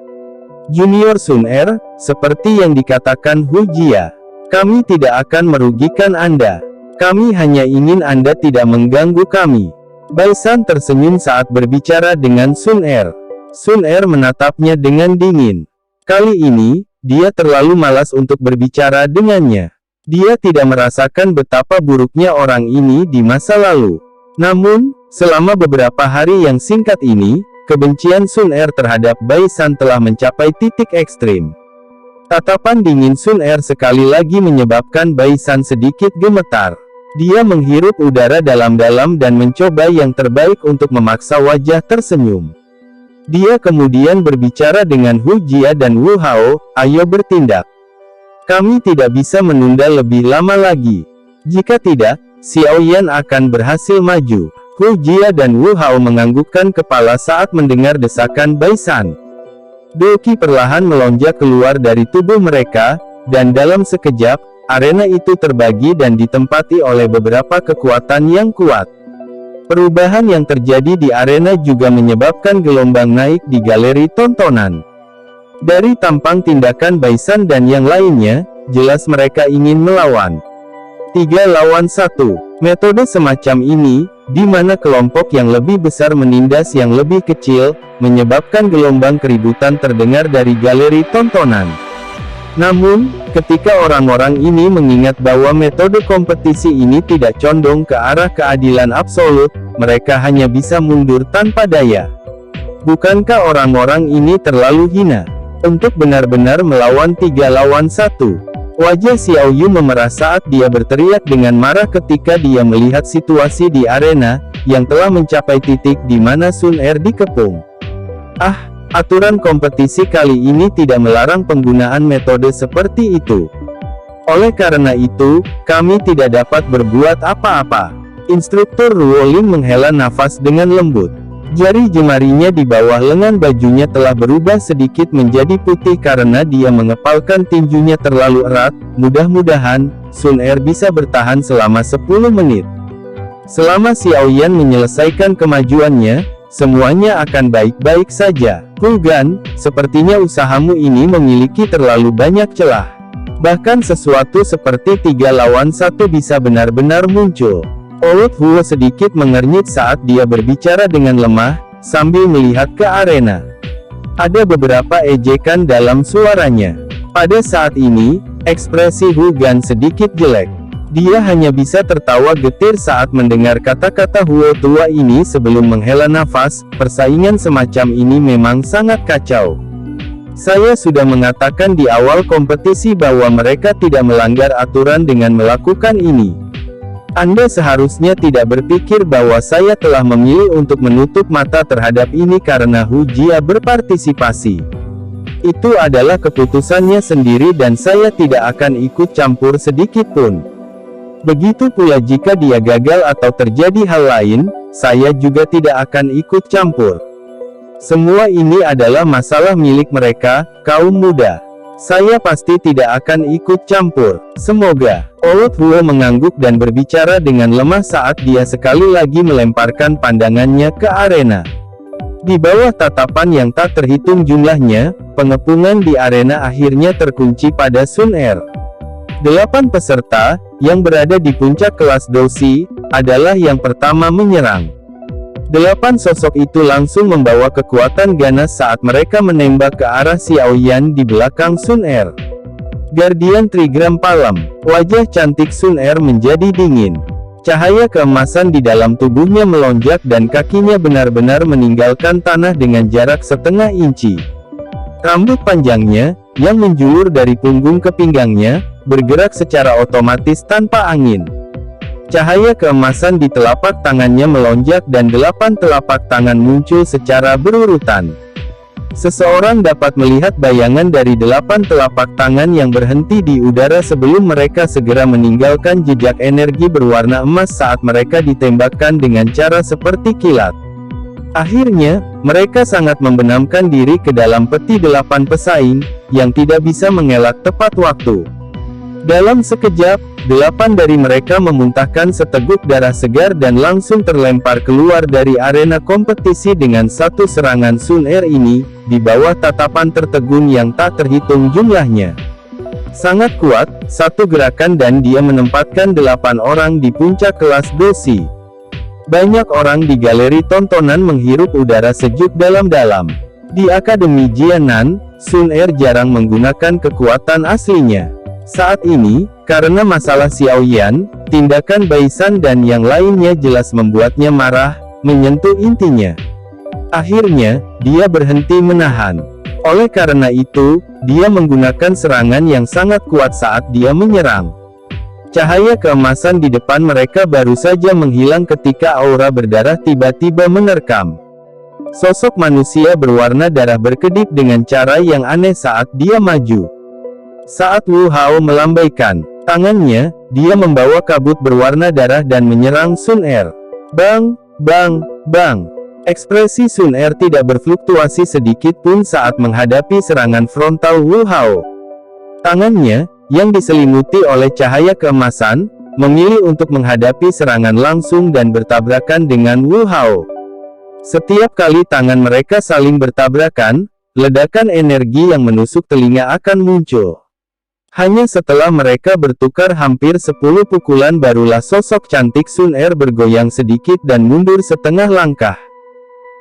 Junior Sun Er, seperti yang dikatakan Hu Jia, kami tidak akan merugikan Anda. Kami hanya ingin Anda tidak mengganggu kami. Baisan tersenyum saat berbicara dengan Sun Er. Sun Er menatapnya dengan dingin. Kali ini, dia terlalu malas untuk berbicara dengannya. Dia tidak merasakan betapa buruknya orang ini di masa lalu. Namun, selama beberapa hari yang singkat ini, kebencian Sun Er terhadap Baisan telah mencapai titik ekstrim. Tatapan dingin Sun Er sekali lagi menyebabkan Baisan sedikit gemetar. Dia menghirup udara dalam-dalam dan mencoba yang terbaik untuk memaksa wajah tersenyum. Dia kemudian berbicara dengan Hu Jia dan Wu Hao, ayo bertindak. Kami tidak bisa menunda lebih lama lagi. Jika tidak, Xiao Yan akan berhasil maju. Hu Jia dan Wu Hao menganggukkan kepala saat mendengar desakan Baisan. Doki perlahan melonjak keluar dari tubuh mereka, dan dalam sekejap, arena itu terbagi dan ditempati oleh beberapa kekuatan yang kuat. Perubahan yang terjadi di arena juga menyebabkan gelombang naik di galeri tontonan. Dari tampang tindakan Baisan dan yang lainnya, jelas mereka ingin melawan. 3 lawan 1. Metode semacam ini, di mana kelompok yang lebih besar menindas yang lebih kecil, menyebabkan gelombang keributan terdengar dari galeri tontonan. Namun, ketika orang-orang ini mengingat bahwa metode kompetisi ini tidak condong ke arah keadilan absolut, mereka hanya bisa mundur tanpa daya. Bukankah orang-orang ini terlalu hina untuk benar-benar melawan 3 lawan 1? Wajah Xiao Yu memerah saat dia berteriak dengan marah ketika dia melihat situasi di arena, yang telah mencapai titik di mana Sun Er dikepung. Aturan kompetisi kali ini tidak melarang penggunaan metode seperti itu. Oleh karena itu, kami tidak dapat berbuat apa-apa. Instruktur Ruolin menghela nafas dengan lembut. Jari jemarinya di bawah lengan bajunya telah berubah sedikit menjadi putih karena dia mengepalkan tinjunya terlalu erat. Mudah-mudahan, Sun Er bisa bertahan selama 10 menit. Selama Xiao Yan menyelesaikan kemajuannya, semuanya akan baik-baik saja. Hulgan, sepertinya usahamu ini memiliki terlalu banyak celah. Bahkan sesuatu seperti 3 lawan 1 bisa benar-benar muncul. Old Huo sedikit mengernyit saat dia berbicara dengan lemah, sambil melihat ke arena. Ada beberapa ejekan dalam suaranya. Pada saat ini, ekspresi Hulgan sedikit jelek. Dia hanya bisa tertawa getir saat mendengar kata-kata Huo tua ini sebelum menghela nafas. Persaingan semacam ini memang sangat kacau. Saya sudah mengatakan di awal kompetisi bahwa mereka tidak melanggar aturan dengan melakukan ini. Anda seharusnya tidak berpikir bahwa saya telah memilih untuk menutup mata terhadap ini karena Hu Jia berpartisipasi. Itu adalah keputusannya sendiri dan saya tidak akan ikut campur sedikit pun. Begitu pula jika dia gagal atau terjadi hal lain, saya juga tidak akan ikut campur. Semua ini adalah masalah milik mereka, kaum muda. Saya pasti tidak akan ikut campur. Semoga. Old Huo mengangguk dan berbicara dengan lemah saat dia sekali lagi melemparkan pandangannya ke arena. Di bawah tatapan yang tak terhitung jumlahnya, pengepungan di arena akhirnya terkunci pada Sun Er. 8 peserta, yang berada di puncak kelas Doshi, adalah yang pertama menyerang. 8 sosok itu langsung membawa kekuatan ganas saat mereka menembak ke arah Xiao Yan di belakang Sun Er. Guardian Trigram Palam. Wajah cantik Sun Er menjadi dingin. Cahaya keemasan di dalam tubuhnya melonjak dan kakinya benar-benar meninggalkan tanah dengan jarak setengah inci. Rambut panjangnya, yang menjulur dari punggung ke pinggangnya, bergerak secara otomatis tanpa angin. Cahaya keemasan di telapak tangannya melonjak dan 8 telapak tangan muncul secara berurutan. Seseorang dapat melihat bayangan dari 8 telapak tangan yang berhenti di udara sebelum mereka segera meninggalkan jejak energi berwarna emas saat mereka ditembakkan dengan cara seperti kilat. Akhirnya, mereka sangat membenamkan diri ke dalam peti 8 pesaing, yang tidak bisa mengelak tepat waktu. Dalam sekejap, 8 dari mereka memuntahkan seteguk darah segar dan langsung terlempar keluar dari arena kompetisi dengan satu serangan Sun Er ini, di bawah tatapan tertegun yang tak terhitung jumlahnya. Sangat kuat, satu gerakan dan dia menempatkan 8 orang di puncak kelas Doshi. Banyak orang di galeri tontonan menghirup udara sejuk dalam-dalam. Di Akademi Jianan, Sun Er jarang menggunakan kekuatan aslinya. Saat ini, karena masalah Xiao Yan, tindakan Baisan dan yang lainnya jelas membuatnya marah, menyentuh intinya. Akhirnya, dia berhenti menahan. Oleh karena itu, dia menggunakan serangan yang sangat kuat saat dia menyerang. Cahaya keemasan di depan mereka baru saja menghilang ketika aura berdarah tiba-tiba menerkam. Sosok manusia berwarna darah berkedip dengan cara yang aneh saat dia maju. Saat Wu Hao melambaikan tangannya, dia membawa kabut berwarna darah dan menyerang Sun Er. Bang, bang, bang. Ekspresi Sun Er tidak berfluktuasi sedikit pun saat menghadapi serangan frontal Wu Hao. Tangannya, yang diselimuti oleh cahaya keemasan, memilih untuk menghadapi serangan langsung dan bertabrakan dengan Wu Hao. Setiap kali tangan mereka saling bertabrakan, ledakan energi yang menusuk telinga akan muncul. Hanya setelah mereka bertukar hampir 10 pukulan barulah sosok cantik Sun Er bergoyang sedikit dan mundur setengah langkah.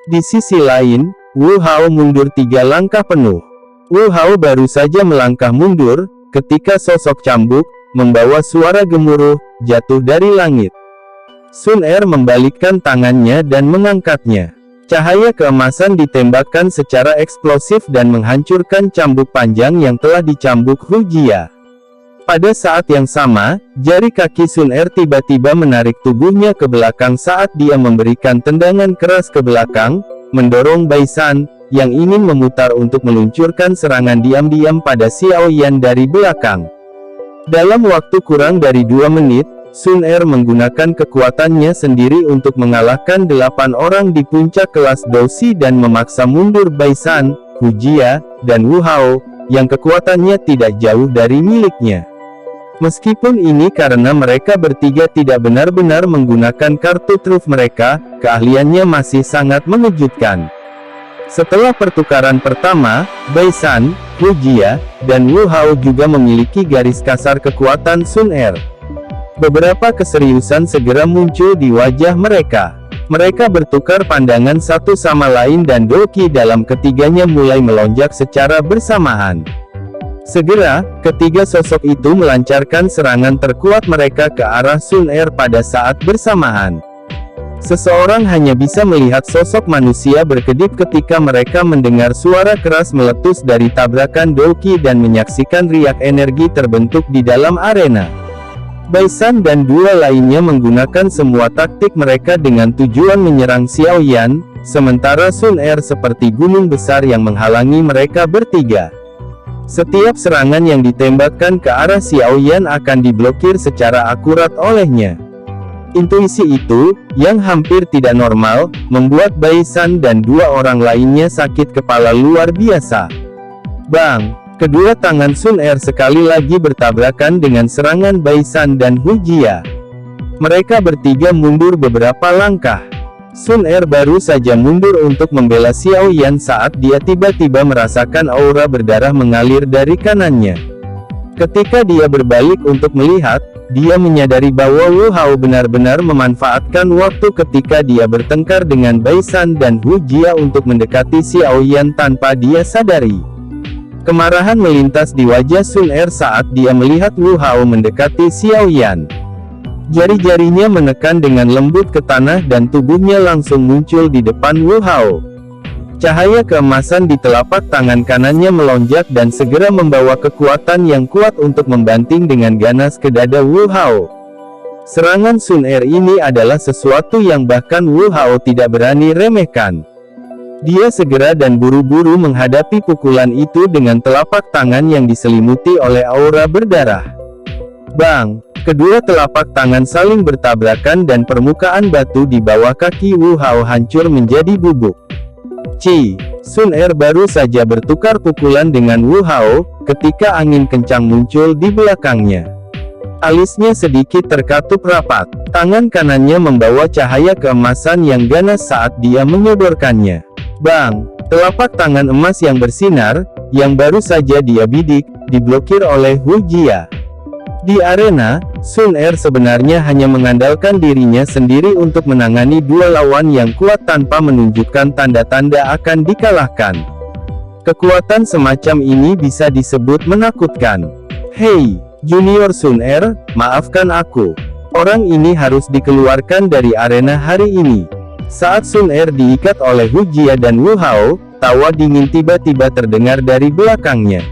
Di sisi lain, Wu Hao mundur 3 langkah penuh. Wu Hao baru saja melangkah mundur, ketika sosok cambuk, membawa suara gemuruh, jatuh dari langit. Sun Er membalikkan tangannya dan mengangkatnya. Cahaya keemasan ditembakkan secara eksplosif dan menghancurkan cambuk panjang yang telah dicambuk Hu Jia. Pada saat yang sama, jari kaki Sun Er tiba-tiba menarik tubuhnya ke belakang saat dia memberikan tendangan keras ke belakang, mendorong Baisan, yang ingin memutar untuk meluncurkan serangan diam-diam pada Xiao Yan dari belakang. Dalam waktu kurang dari 2 menit, Sun Er menggunakan kekuatannya sendiri untuk mengalahkan 8 orang di puncak kelas Doshi dan memaksa mundur Baisan, Hu Jia, dan Wu Hao, yang kekuatannya tidak jauh dari miliknya. Meskipun ini karena mereka bertiga tidak benar-benar menggunakan kartu truf mereka, keahliannya masih sangat mengejutkan. Setelah pertukaran pertama, Baisan, Hu Jia, dan Wu Hao juga memiliki garis kasar kekuatan Sun Er. Beberapa keseriusan segera muncul di wajah mereka. Mereka bertukar pandangan satu sama lain dan Doki dalam ketiganya mulai melonjak secara bersamaan. Segera, ketiga sosok itu melancarkan serangan terkuat mereka ke arah Sun Er pada saat bersamaan. Seseorang hanya bisa melihat sosok manusia berkedip ketika mereka mendengar suara keras meletus dari tabrakan Doki dan menyaksikan riak energi terbentuk di dalam arena. Baisan dan 2 lainnya menggunakan semua taktik mereka dengan tujuan menyerang Xiao Yan, sementara Sun Er seperti gunung besar yang menghalangi mereka bertiga. Setiap serangan yang ditembakkan ke arah Xiao Yan akan diblokir secara akurat olehnya. Intuisi itu, yang hampir tidak normal, membuat Baisan dan 2 orang lainnya sakit kepala luar biasa. Bang! Kedua tangan Sun Er sekali lagi bertabrakan dengan serangan Baisan dan Hu Jia. Mereka bertiga mundur beberapa langkah. Sun Er baru saja mundur untuk membela Xiao Yan saat dia tiba-tiba merasakan aura berdarah mengalir dari kanannya. Ketika dia berbalik untuk melihat, dia menyadari bahwa Wu Hao benar-benar memanfaatkan waktu ketika dia bertengkar dengan Baisan dan Hu Jia untuk mendekati Xiao Yan tanpa dia sadari. Kemarahan melintas di wajah Sun Er saat dia melihat Wu Hao mendekati Xiao Yan. Jari-jarinya menekan dengan lembut ke tanah dan tubuhnya langsung muncul di depan Wu Hao. Cahaya keemasan di telapak tangan kanannya melonjak dan segera membawa kekuatan yang kuat untuk membanting dengan ganas ke dada Wu Hao. Serangan Sun Er ini adalah sesuatu yang bahkan Wu Hao tidak berani remehkan. Dia segera dan buru-buru menghadapi pukulan itu dengan telapak tangan yang diselimuti oleh aura berdarah. Bang! Kedua telapak tangan saling bertabrakan dan permukaan batu di bawah kaki Wu Hao hancur menjadi bubuk. Sun Er baru saja bertukar pukulan dengan Wu Hao, ketika angin kencang muncul di belakangnya. Alisnya sedikit terkatup rapat. Tangan kanannya membawa cahaya keemasan yang ganas saat dia menyodorkannya. Bang! Telapak tangan emas yang bersinar, yang baru saja dia bidik, diblokir oleh Hu Jia. Di arena, Sun Er sebenarnya hanya mengandalkan dirinya sendiri untuk menangani dua lawan yang kuat tanpa menunjukkan tanda-tanda akan dikalahkan. Kekuatan semacam ini bisa disebut menakutkan. Hei, Junior Sun Er, maafkan aku. Orang ini harus dikeluarkan dari arena hari ini. Saat Sun Er diikat oleh Hu Jia dan Wu Hao, tawa dingin tiba-tiba terdengar dari belakangnya.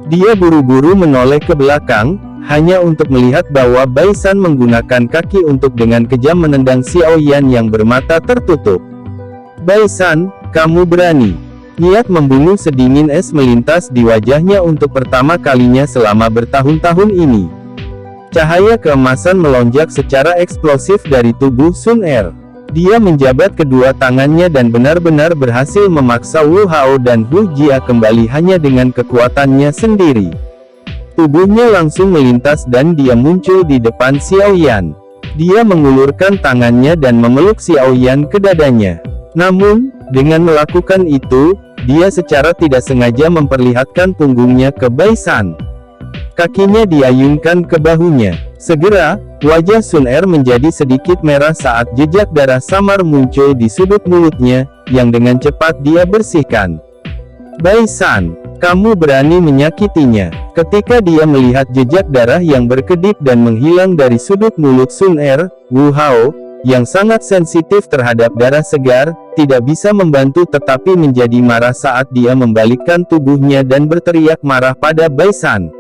Dia buru-buru menoleh ke belakang, hanya untuk melihat bahwa Bai San menggunakan kaki untuk dengan kejam menendang Xiao Yan yang bermata tertutup. Bai San, kamu berani. Niat membunuh sedingin es melintas di wajahnya untuk pertama kalinya selama bertahun-tahun ini. Cahaya keemasan melonjak secara eksplosif dari tubuh Sun Er. Dia menjabat kedua tangannya dan benar-benar berhasil memaksa Wu Hao dan Hu Jia kembali hanya dengan kekuatannya sendiri. Tubuhnya langsung melintas dan dia muncul di depan Xiao Yan. Dia mengulurkan tangannya dan memeluk Xiao Yan ke dadanya. Namun, dengan melakukan itu, dia secara tidak sengaja memperlihatkan punggungnya ke Bai San. Kakinya diayunkan ke bahunya. Segera, wajah Sun Er menjadi sedikit merah saat jejak darah samar muncul di sudut mulutnya, yang dengan cepat dia bersihkan. Bai San, kamu berani menyakitinya. Ketika dia melihat jejak darah yang berkedip dan menghilang dari sudut mulut Sun Er, Wu Hao, yang sangat sensitif terhadap darah segar, tidak bisa membantu tetapi menjadi marah saat dia membalikkan tubuhnya dan berteriak marah pada Bai San.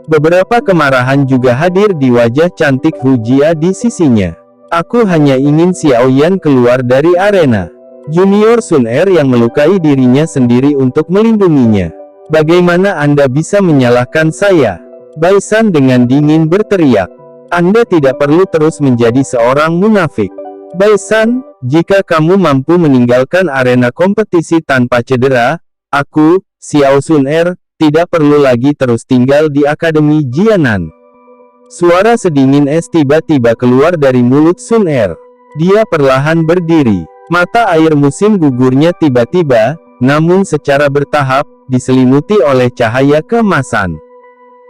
Beberapa kemarahan juga hadir di wajah cantik Hu Jia di sisinya. Aku hanya ingin Xiao Yan keluar dari arena. Junior Sun Er yang melukai dirinya sendiri untuk melindunginya. Bagaimana Anda bisa menyalahkan saya? Bai San dengan dingin berteriak. Anda tidak perlu terus menjadi seorang munafik. Bai San, jika kamu mampu meninggalkan arena kompetisi tanpa cedera, aku, Xiao Sun Er, tidak perlu lagi terus tinggal di Akademi Jianan. Suara sedingin es tiba-tiba keluar dari mulut Sun Er. Dia perlahan berdiri. Mata air musim gugurnya tiba-tiba, namun secara bertahap, diselimuti oleh cahaya keemasan.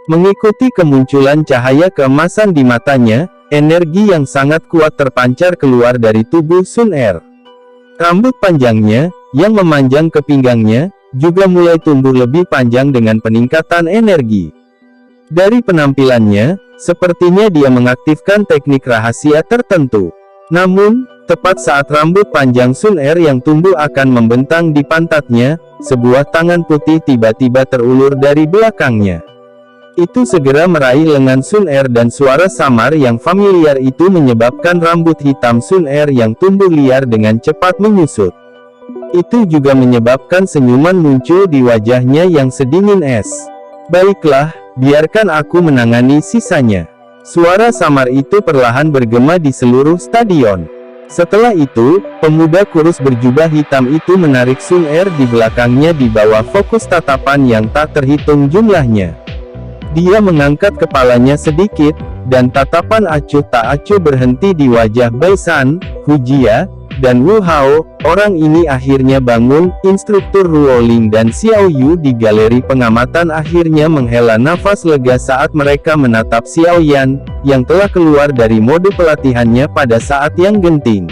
Mengikuti kemunculan cahaya keemasan di matanya, energi yang sangat kuat terpancar keluar dari tubuh Sun Er. Rambut panjangnya, yang memanjang ke pinggangnya, juga mulai tumbuh lebih panjang dengan peningkatan energi. Dari penampilannya, sepertinya dia mengaktifkan teknik rahasia tertentu. Namun, tepat saat rambut panjang Sun Er yang tumbuh akan membentang di pantatnya, sebuah tangan putih tiba-tiba terulur dari belakangnya. Itu segera meraih lengan Sun Er dan suara samar yang familiar itu menyebabkan rambut hitam Sun Er yang tumbuh liar dengan cepat menyusut. Itu juga menyebabkan senyuman muncul di wajahnya yang sedingin es. Baiklah, biarkan aku menangani sisanya. Suara samar itu perlahan bergema di seluruh stadion. Setelah itu, pemuda kurus berjubah hitam itu menarik Sun Er di belakangnya di bawah fokus tatapan yang tak terhitung jumlahnya. Dia mengangkat kepalanya sedikit, dan tatapan acuh tak acuh berhenti di wajah Bai San, Hu Jia, dan Wu Hao. Orang ini akhirnya bangun. Instruktur Ruoling dan Xiao Yu di galeri pengamatan akhirnya menghela nafas lega saat mereka menatap Xiao Yan, yang telah keluar dari mode pelatihannya pada saat yang genting.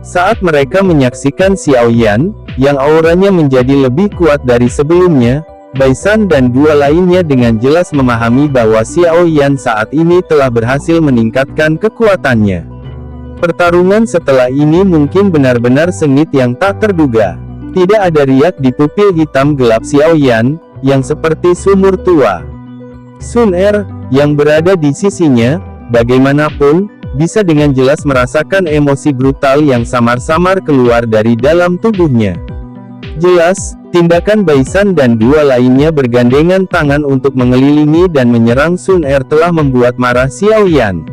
Saat mereka menyaksikan Xiao Yan, yang auranya menjadi lebih kuat dari sebelumnya, Bai San dan dua lainnya dengan jelas memahami bahwa Xiao Yan saat ini telah berhasil meningkatkan kekuatannya. Pertarungan setelah ini mungkin benar-benar sengit yang tak terduga. Tidak ada riak di pupil hitam gelap Xiao Yan, yang seperti sumur tua. Sun Er, yang berada di sisinya, bagaimanapun, bisa dengan jelas merasakan emosi brutal yang samar-samar keluar dari dalam tubuhnya. Jelas, tindakan Baisan dan dua lainnya bergandengan tangan untuk mengelilingi dan menyerang Sun Er telah membuat marah Xiao Yan.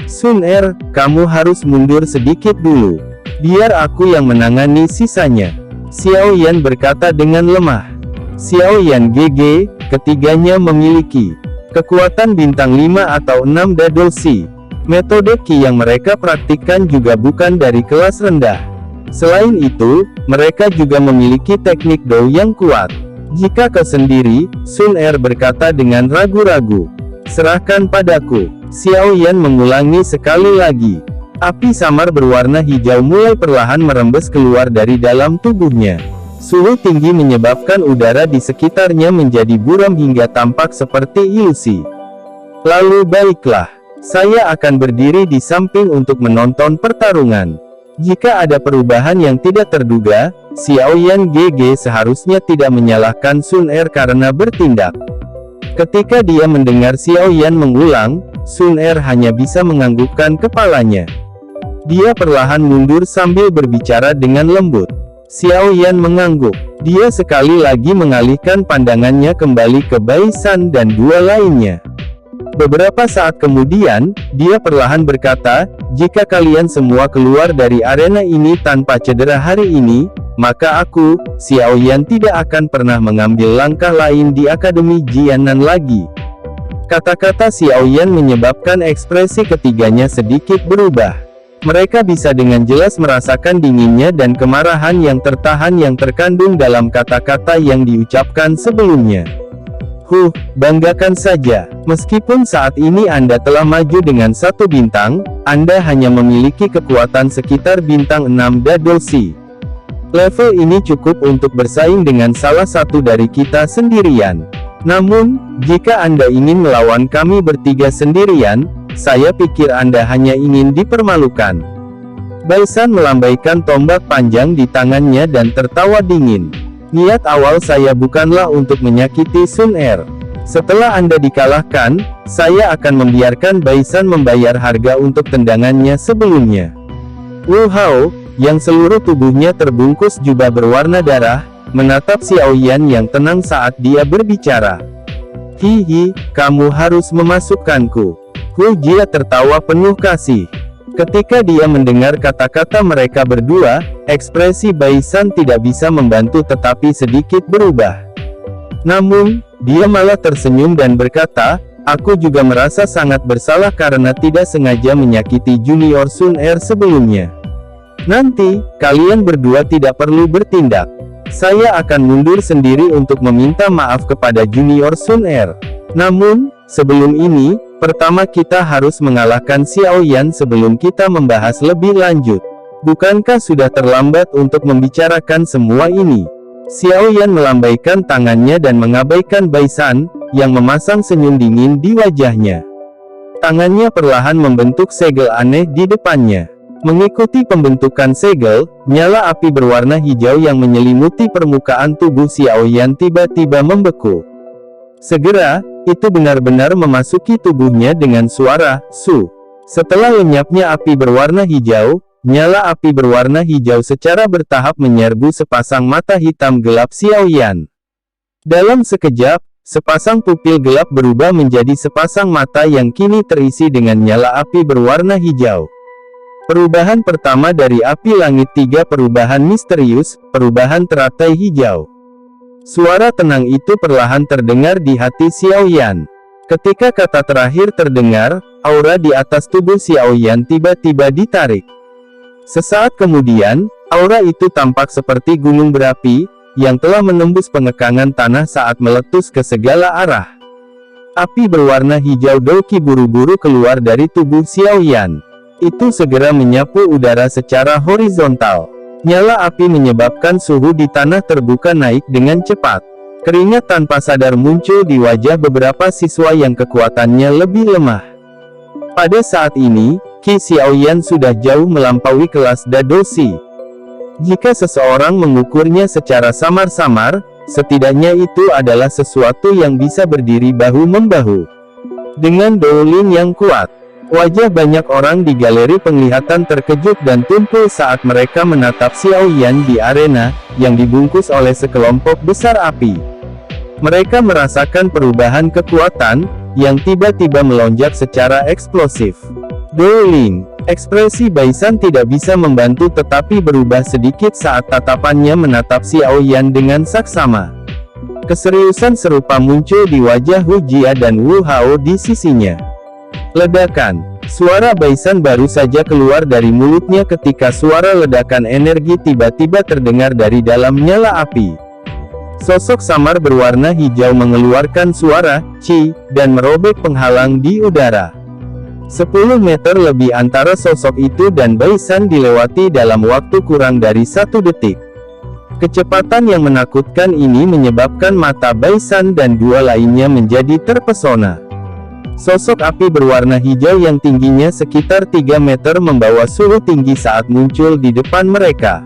Sun Er, kamu harus mundur sedikit dulu. Biar aku yang menangani sisanya. Xiao Yan berkata dengan lemah. Xiao Yan GG, ketiganya memiliki kekuatan bintang 5 atau 6 Dadol Shi. Metode Qi yang mereka praktikkan juga bukan dari kelas rendah. Selain itu, mereka juga memiliki teknik Dou yang kuat. Jika kau sendiri, Sun Er berkata dengan ragu-ragu. Serahkan padaku. Xiao Yan mengulangi sekali lagi. Api samar berwarna hijau mulai perlahan merembes keluar dari dalam tubuhnya. Suhu tinggi menyebabkan udara di sekitarnya menjadi buram hingga tampak seperti ilusi. Lalu baiklah, saya akan berdiri di samping untuk menonton pertarungan. Jika ada perubahan yang tidak terduga, Xiao Yan GG seharusnya tidak menyalahkan Sun Er karena bertindak. Ketika dia mendengar Xiao Yan mengulang, Sun Er hanya bisa menganggukkan kepalanya. Dia perlahan mundur sambil berbicara dengan lembut. Xiao Yan mengangguk. Dia sekali lagi mengalihkan pandangannya kembali ke Baisan dan dua lainnya. Beberapa saat kemudian, dia perlahan berkata, jika kalian semua keluar dari arena ini tanpa cedera hari ini, maka aku, Xiao Yan tidak akan pernah mengambil langkah lain di Akademi Jianan lagi. Kata-kata Xiao Yan menyebabkan ekspresi ketiganya sedikit berubah. Mereka bisa dengan jelas merasakan dinginnya dan kemarahan yang tertahan yang terkandung dalam kata-kata yang diucapkan sebelumnya. Banggakan saja. Meskipun saat ini Anda telah maju dengan 1 bintang, Anda hanya memiliki kekuatan sekitar bintang 6 Dadol Shi. Level ini cukup untuk bersaing dengan salah satu dari kita sendirian. Namun, jika Anda ingin melawan kami bertiga sendirian, saya pikir Anda hanya ingin dipermalukan. Baisan melambaikan tombak panjang di tangannya dan tertawa dingin. Niat awal saya bukanlah untuk menyakiti Sun Er. Setelah Anda dikalahkan, saya akan membiarkan Baisan membayar harga untuk tendangannya sebelumnya. Wu Hao, yang seluruh tubuhnya terbungkus jubah berwarna darah, menatap Xiao Yan yang tenang saat dia berbicara. Hihi, kamu harus memasukkanku. Hu Jia tertawa penuh kasih. Ketika dia mendengar kata-kata mereka berdua, ekspresi Baisan tidak bisa membantu tetapi sedikit berubah. Namun, dia malah tersenyum dan berkata, aku juga merasa sangat bersalah karena tidak sengaja menyakiti junior Sun Er sebelumnya. Nanti, kalian berdua tidak perlu bertindak. Saya akan mundur sendiri untuk meminta maaf kepada junior Sun Er. Namun, sebelum ini, pertama kita harus mengalahkan Xiao Yan sebelum kita membahas lebih lanjut. Bukankah sudah terlambat untuk membicarakan semua ini? Xiao Yan melambaikan tangannya dan mengabaikan Baisan, yang memasang senyum dingin di wajahnya. Tangannya perlahan membentuk segel aneh di depannya. Mengikuti pembentukan segel, nyala api berwarna hijau yang menyelimuti permukaan tubuh Xiao Yan tiba-tiba membeku. Segera, itu benar-benar memasuki tubuhnya dengan suara "su". Setelah lenyapnya api berwarna hijau, nyala api berwarna hijau secara bertahap menyerbu sepasang mata hitam gelap Xiao Yan. Dalam sekejap, sepasang pupil gelap berubah menjadi sepasang mata yang kini terisi dengan nyala api berwarna hijau. Perubahan pertama dari api langit 3, perubahan misterius, perubahan teratai hijau. Suara tenang itu perlahan terdengar di hati Xiao Yan. Ketika kata terakhir terdengar, aura di atas tubuh Xiao Yan tiba-tiba ditarik. Sesaat kemudian, aura itu tampak seperti gunung berapi, yang telah menembus pengekangan tanah saat meletus ke segala arah. Api berwarna hijau Douqi buru-buru keluar dari tubuh Xiao Yan. Itu segera menyapu udara secara horizontal. Nyala api menyebabkan suhu di tanah terbuka naik dengan cepat. Keringat tanpa sadar muncul di wajah beberapa siswa yang kekuatannya lebih lemah. Pada saat ini, Qi Xiao Yan sudah jauh melampaui kelas Dadol Shi. Jika seseorang mengukurnya secara samar-samar, setidaknya itu adalah sesuatu yang bisa berdiri bahu-membahu dengan Doulin yang kuat. Wajah banyak orang di galeri penglihatan terkejut dan tumpul saat mereka menatap Xiao Yan di arena, yang dibungkus oleh sekelompok besar api. Mereka merasakan perubahan kekuatan, yang tiba-tiba melonjak secara eksplosif. Douling. Ekspresi Baisan tidak bisa membantu tetapi berubah sedikit saat tatapannya menatap Xiao Yan dengan saksama. Keseriusan serupa muncul di wajah Hu Jia dan Wu Hao di sisinya. Ledakan. Suara Baisan baru saja keluar dari mulutnya ketika suara ledakan energi tiba-tiba terdengar dari dalam nyala api. Sosok samar berwarna hijau mengeluarkan suara "Ci" dan merobek penghalang di udara. 10 meter lebih antara sosok itu dan Baisan dilewati dalam waktu kurang dari 1 detik. Kecepatan yang menakutkan ini menyebabkan mata Baisan dan dua lainnya menjadi terpesona. Sosok api berwarna hijau yang tingginya sekitar 3 meter membawa suhu tinggi saat muncul di depan mereka.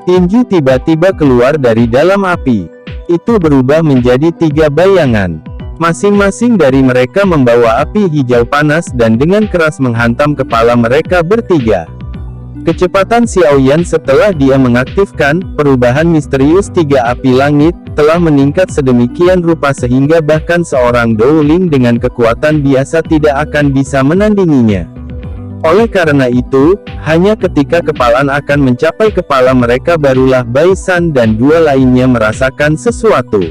Tinju tiba-tiba keluar dari dalam api. Itu berubah menjadi 3 bayangan. Masing-masing dari mereka membawa api hijau panas dan dengan keras menghantam kepala mereka bertiga. Kecepatan Xiao Yan setelah dia mengaktifkan perubahan misterius 3 api langit, telah meningkat sedemikian rupa sehingga bahkan seorang Douling dengan kekuatan biasa tidak akan bisa menandinginya. Oleh karena itu, hanya ketika kepalan akan mencapai kepala mereka barulah Baisan dan dua lainnya merasakan sesuatu.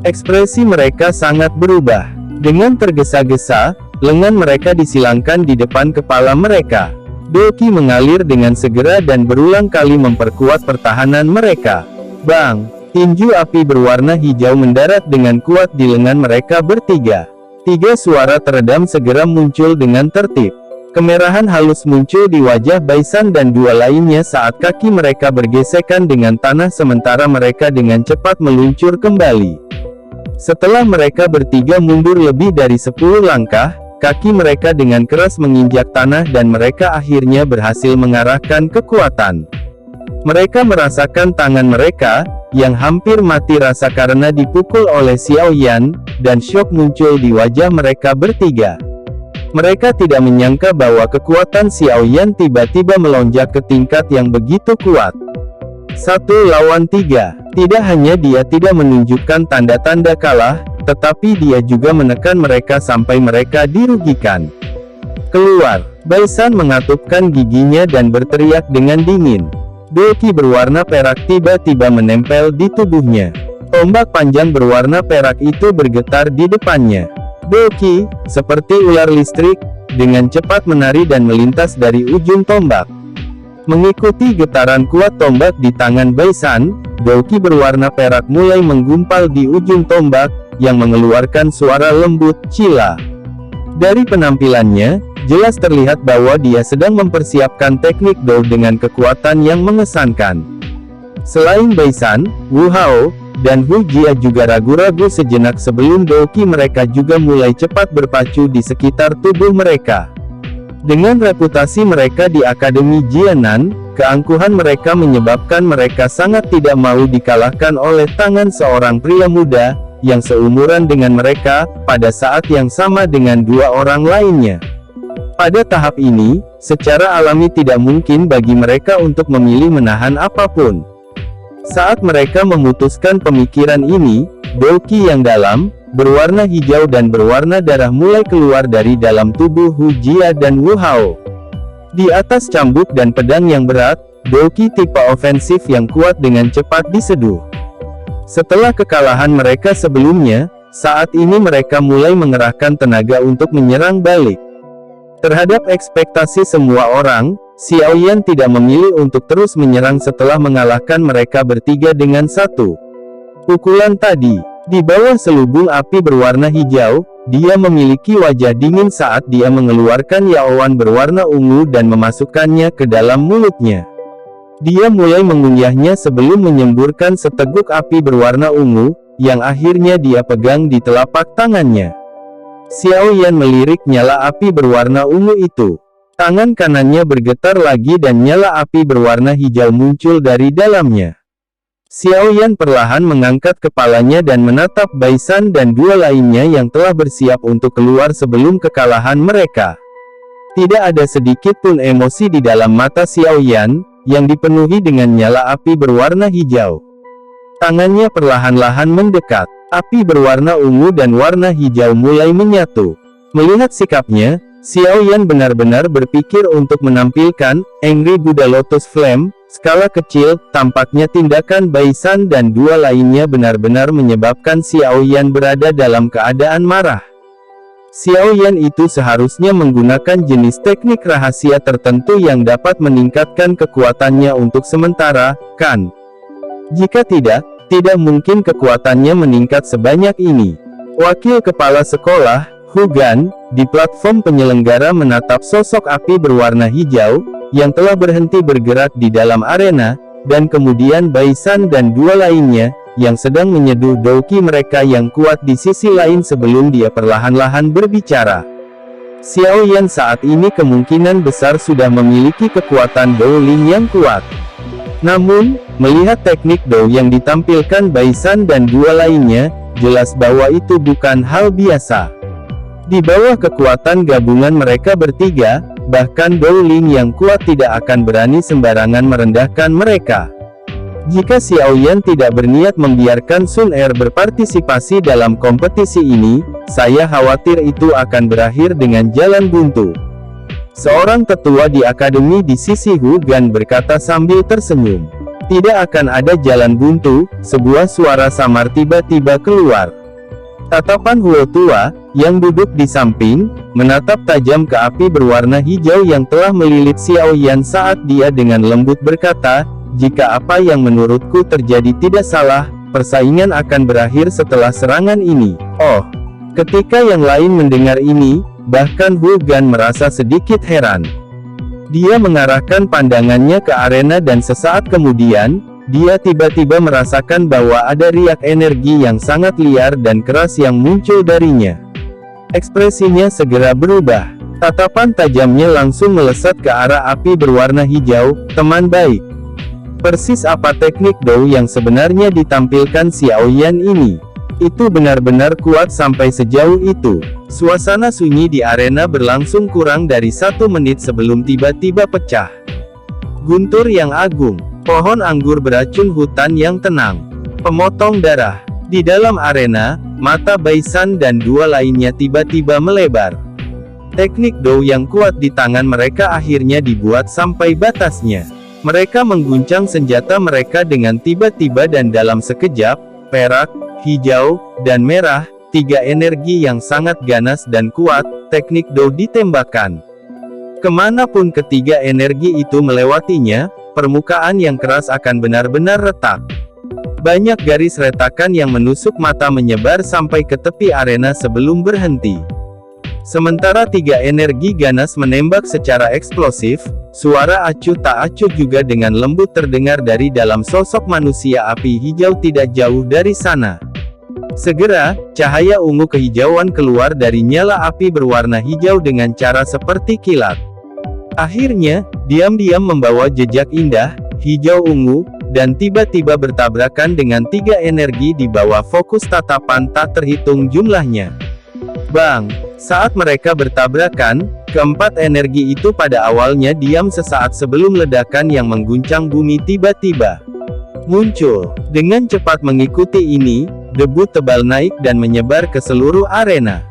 Ekspresi mereka sangat berubah. Dengan tergesa-gesa, lengan mereka disilangkan di depan kepala mereka. Doki mengalir dengan segera dan berulang kali memperkuat pertahanan mereka. Bang! Tinju api berwarna hijau mendarat dengan kuat di lengan mereka bertiga. 3 suara teredam segera muncul dengan tertib. Kemerahan halus muncul di wajah Baisan dan dua lainnya saat kaki mereka bergesekan dengan tanah sementara mereka dengan cepat meluncur kembali. Setelah mereka bertiga mundur lebih dari 10 langkah, kaki mereka dengan keras menginjak tanah dan mereka akhirnya berhasil mengarahkan kekuatan. Mereka merasakan tangan mereka, yang hampir mati rasa karena dipukul oleh Xiao Yan, dan syok muncul di wajah mereka bertiga. Mereka tidak menyangka bahwa kekuatan Xiao Yan tiba-tiba melonjak ke tingkat yang begitu kuat. 1 lawan 3. Tidak hanya dia tidak menunjukkan tanda-tanda kalah, tetapi dia juga menekan mereka sampai mereka dirugikan. Keluar. Baisan mengatupkan giginya dan berteriak dengan dingin. Doki berwarna perak tiba-tiba menempel di tubuhnya. Tombak panjang berwarna perak itu bergetar di depannya. Doki, seperti ular listrik, dengan cepat menari dan melintas dari ujung tombak. Mengikuti getaran kuat tombak di tangan Baisan, Doki berwarna perak mulai menggumpal di ujung tombak, yang mengeluarkan suara lembut, "Cila". Dari penampilannya, jelas terlihat bahwa dia sedang mempersiapkan teknik Dou dengan kekuatan yang mengesankan. Selain Baisan, Wu Hao, dan Hu Jia juga ragu-ragu sejenak sebelum Doki mereka juga mulai cepat berpacu di sekitar tubuh mereka. Dengan reputasi mereka di Akademi Jianan, keangkuhan mereka menyebabkan mereka sangat tidak mau dikalahkan oleh tangan seorang pria muda, yang seumuran dengan mereka, pada saat yang sama dengan 2 orang lainnya. Pada tahap ini, secara alami tidak mungkin bagi mereka untuk memilih menahan apapun. Saat mereka memutuskan pemikiran ini, Doki yang dalam, berwarna hijau dan berwarna darah mulai keluar dari dalam tubuh Hu Jia dan Wu Hao. Di atas cambuk dan pedang yang berat, Doki tipe ofensif yang kuat dengan cepat diseduh. Setelah kekalahan mereka sebelumnya, saat ini mereka mulai mengerahkan tenaga untuk menyerang balik. Terhadap ekspektasi semua orang, Xiao Yan tidak memilih untuk terus menyerang setelah mengalahkan mereka bertiga dengan 1 pukulan tadi. Di bawah selubung api berwarna hijau, dia memiliki wajah dingin saat dia mengeluarkan yaoan berwarna ungu dan memasukkannya ke dalam mulutnya. Dia mulai mengunyahnya sebelum menyemburkan seteguk api berwarna ungu, yang akhirnya dia pegang di telapak tangannya. Xiao Yan melirik nyala api berwarna ungu itu. Tangan kanannya bergetar lagi dan nyala api berwarna hijau muncul dari dalamnya. Xiao Yan perlahan mengangkat kepalanya dan menatap Baisan dan 2 lainnya yang telah bersiap untuk keluar sebelum kekalahan mereka. Tidak ada sedikit pun emosi di dalam mata Xiao Yan, yang dipenuhi dengan nyala api berwarna hijau. Tangannya perlahan-lahan mendekat. Api berwarna ungu dan warna hijau mulai menyatu. Melihat sikapnya, Xiao Yan benar-benar berpikir untuk menampilkan Angry Buddha Lotus Flame, skala kecil. Tampaknya tindakan Bai Shan dan dua lainnya benar-benar menyebabkan Xiao Yan berada dalam keadaan marah. Xiao Yan itu seharusnya menggunakan jenis teknik rahasia tertentu yang dapat meningkatkan kekuatannya untuk sementara, kan? Jika tidak mungkin kekuatannya meningkat sebanyak ini. Wakil kepala sekolah, Hu Gan, di platform penyelenggara menatap sosok api berwarna hijau, yang telah berhenti bergerak di dalam arena, dan kemudian Bai Shan dan dua lainnya, yang sedang menyeduh Douqi mereka yang kuat di sisi lain sebelum dia perlahan-lahan berbicara. Xiao Yan saat ini kemungkinan besar sudah memiliki kekuatan Dou Ling yang kuat. Namun, melihat teknik Dou yang ditampilkan Bai Shan dan dua lainnya, jelas bahwa itu bukan hal biasa. Di bawah kekuatan gabungan mereka bertiga, bahkan Dou Ling yang kuat tidak akan berani sembarangan merendahkan mereka. Jika Xiao Yan tidak berniat membiarkan Sun Er berpartisipasi dalam kompetisi ini, saya khawatir itu akan berakhir dengan jalan buntu. Seorang tetua di akademi di sisi Hu Gan berkata sambil tersenyum. Tidak akan ada jalan buntu, sebuah suara samar tiba-tiba keluar. Tatapan Huo tua, yang duduk di samping, menatap tajam ke api berwarna hijau yang telah melilit Xiao Yan saat dia dengan lembut berkata, jika apa yang menurutku terjadi tidak salah, persaingan akan berakhir setelah serangan ini. Oh, ketika yang lain mendengar ini, bahkan Hu Gan merasa sedikit heran. Dia mengarahkan pandangannya ke arena dan sesaat kemudian, dia tiba-tiba merasakan bahwa ada riak energi yang sangat liar dan keras yang muncul darinya. Ekspresinya segera berubah. Tatapan tajamnya langsung melesat ke arah api berwarna hijau, teman baik. Persis apa teknik Dou yang sebenarnya ditampilkan Xiao Yan ini. Itu benar-benar kuat sampai sejauh itu. Suasana sunyi di arena berlangsung kurang dari 1 menit sebelum tiba-tiba pecah. Guntur yang agung, pohon anggur beracun, hutan yang tenang, pemotong darah. Di dalam arena, mata Bai Shan dan dua lainnya tiba-tiba melebar. Teknik Dou yang kuat di tangan mereka akhirnya dibuat sampai batasnya. Mereka mengguncang senjata mereka dengan tiba-tiba dan dalam sekejap, perak, hijau, dan merah, 3 energi yang sangat ganas dan kuat, teknik Dou ditembakkan. Kemanapun ketiga energi itu melewatinya, permukaan yang keras akan benar-benar retak. Banyak garis retakan yang menusuk mata menyebar sampai ke tepi arena sebelum berhenti. Sementara 3 energi ganas menembak secara eksplosif, suara acuh tak acuh juga dengan lembut terdengar dari dalam sosok manusia api hijau tidak jauh dari sana. Segera, cahaya ungu kehijauan keluar dari nyala api berwarna hijau dengan cara seperti kilat. Akhirnya, diam-diam membawa jejak indah, hijau ungu, dan tiba-tiba bertabrakan dengan 3 energi di bawah fokus tatapan tak terhitung jumlahnya. Bang! Saat mereka bertabrakan, keempat energi itu pada awalnya diam sesaat sebelum ledakan yang mengguncang bumi tiba-tiba muncul. Dengan cepat mengikuti ini, debu tebal naik dan menyebar ke seluruh arena.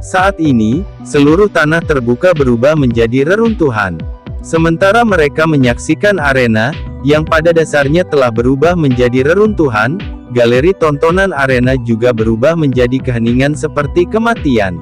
Saat ini, seluruh tanah terbuka berubah menjadi reruntuhan. Sementara mereka menyaksikan arena, yang pada dasarnya telah berubah menjadi reruntuhan, galeri tontonan arena juga berubah menjadi keheningan seperti kematian.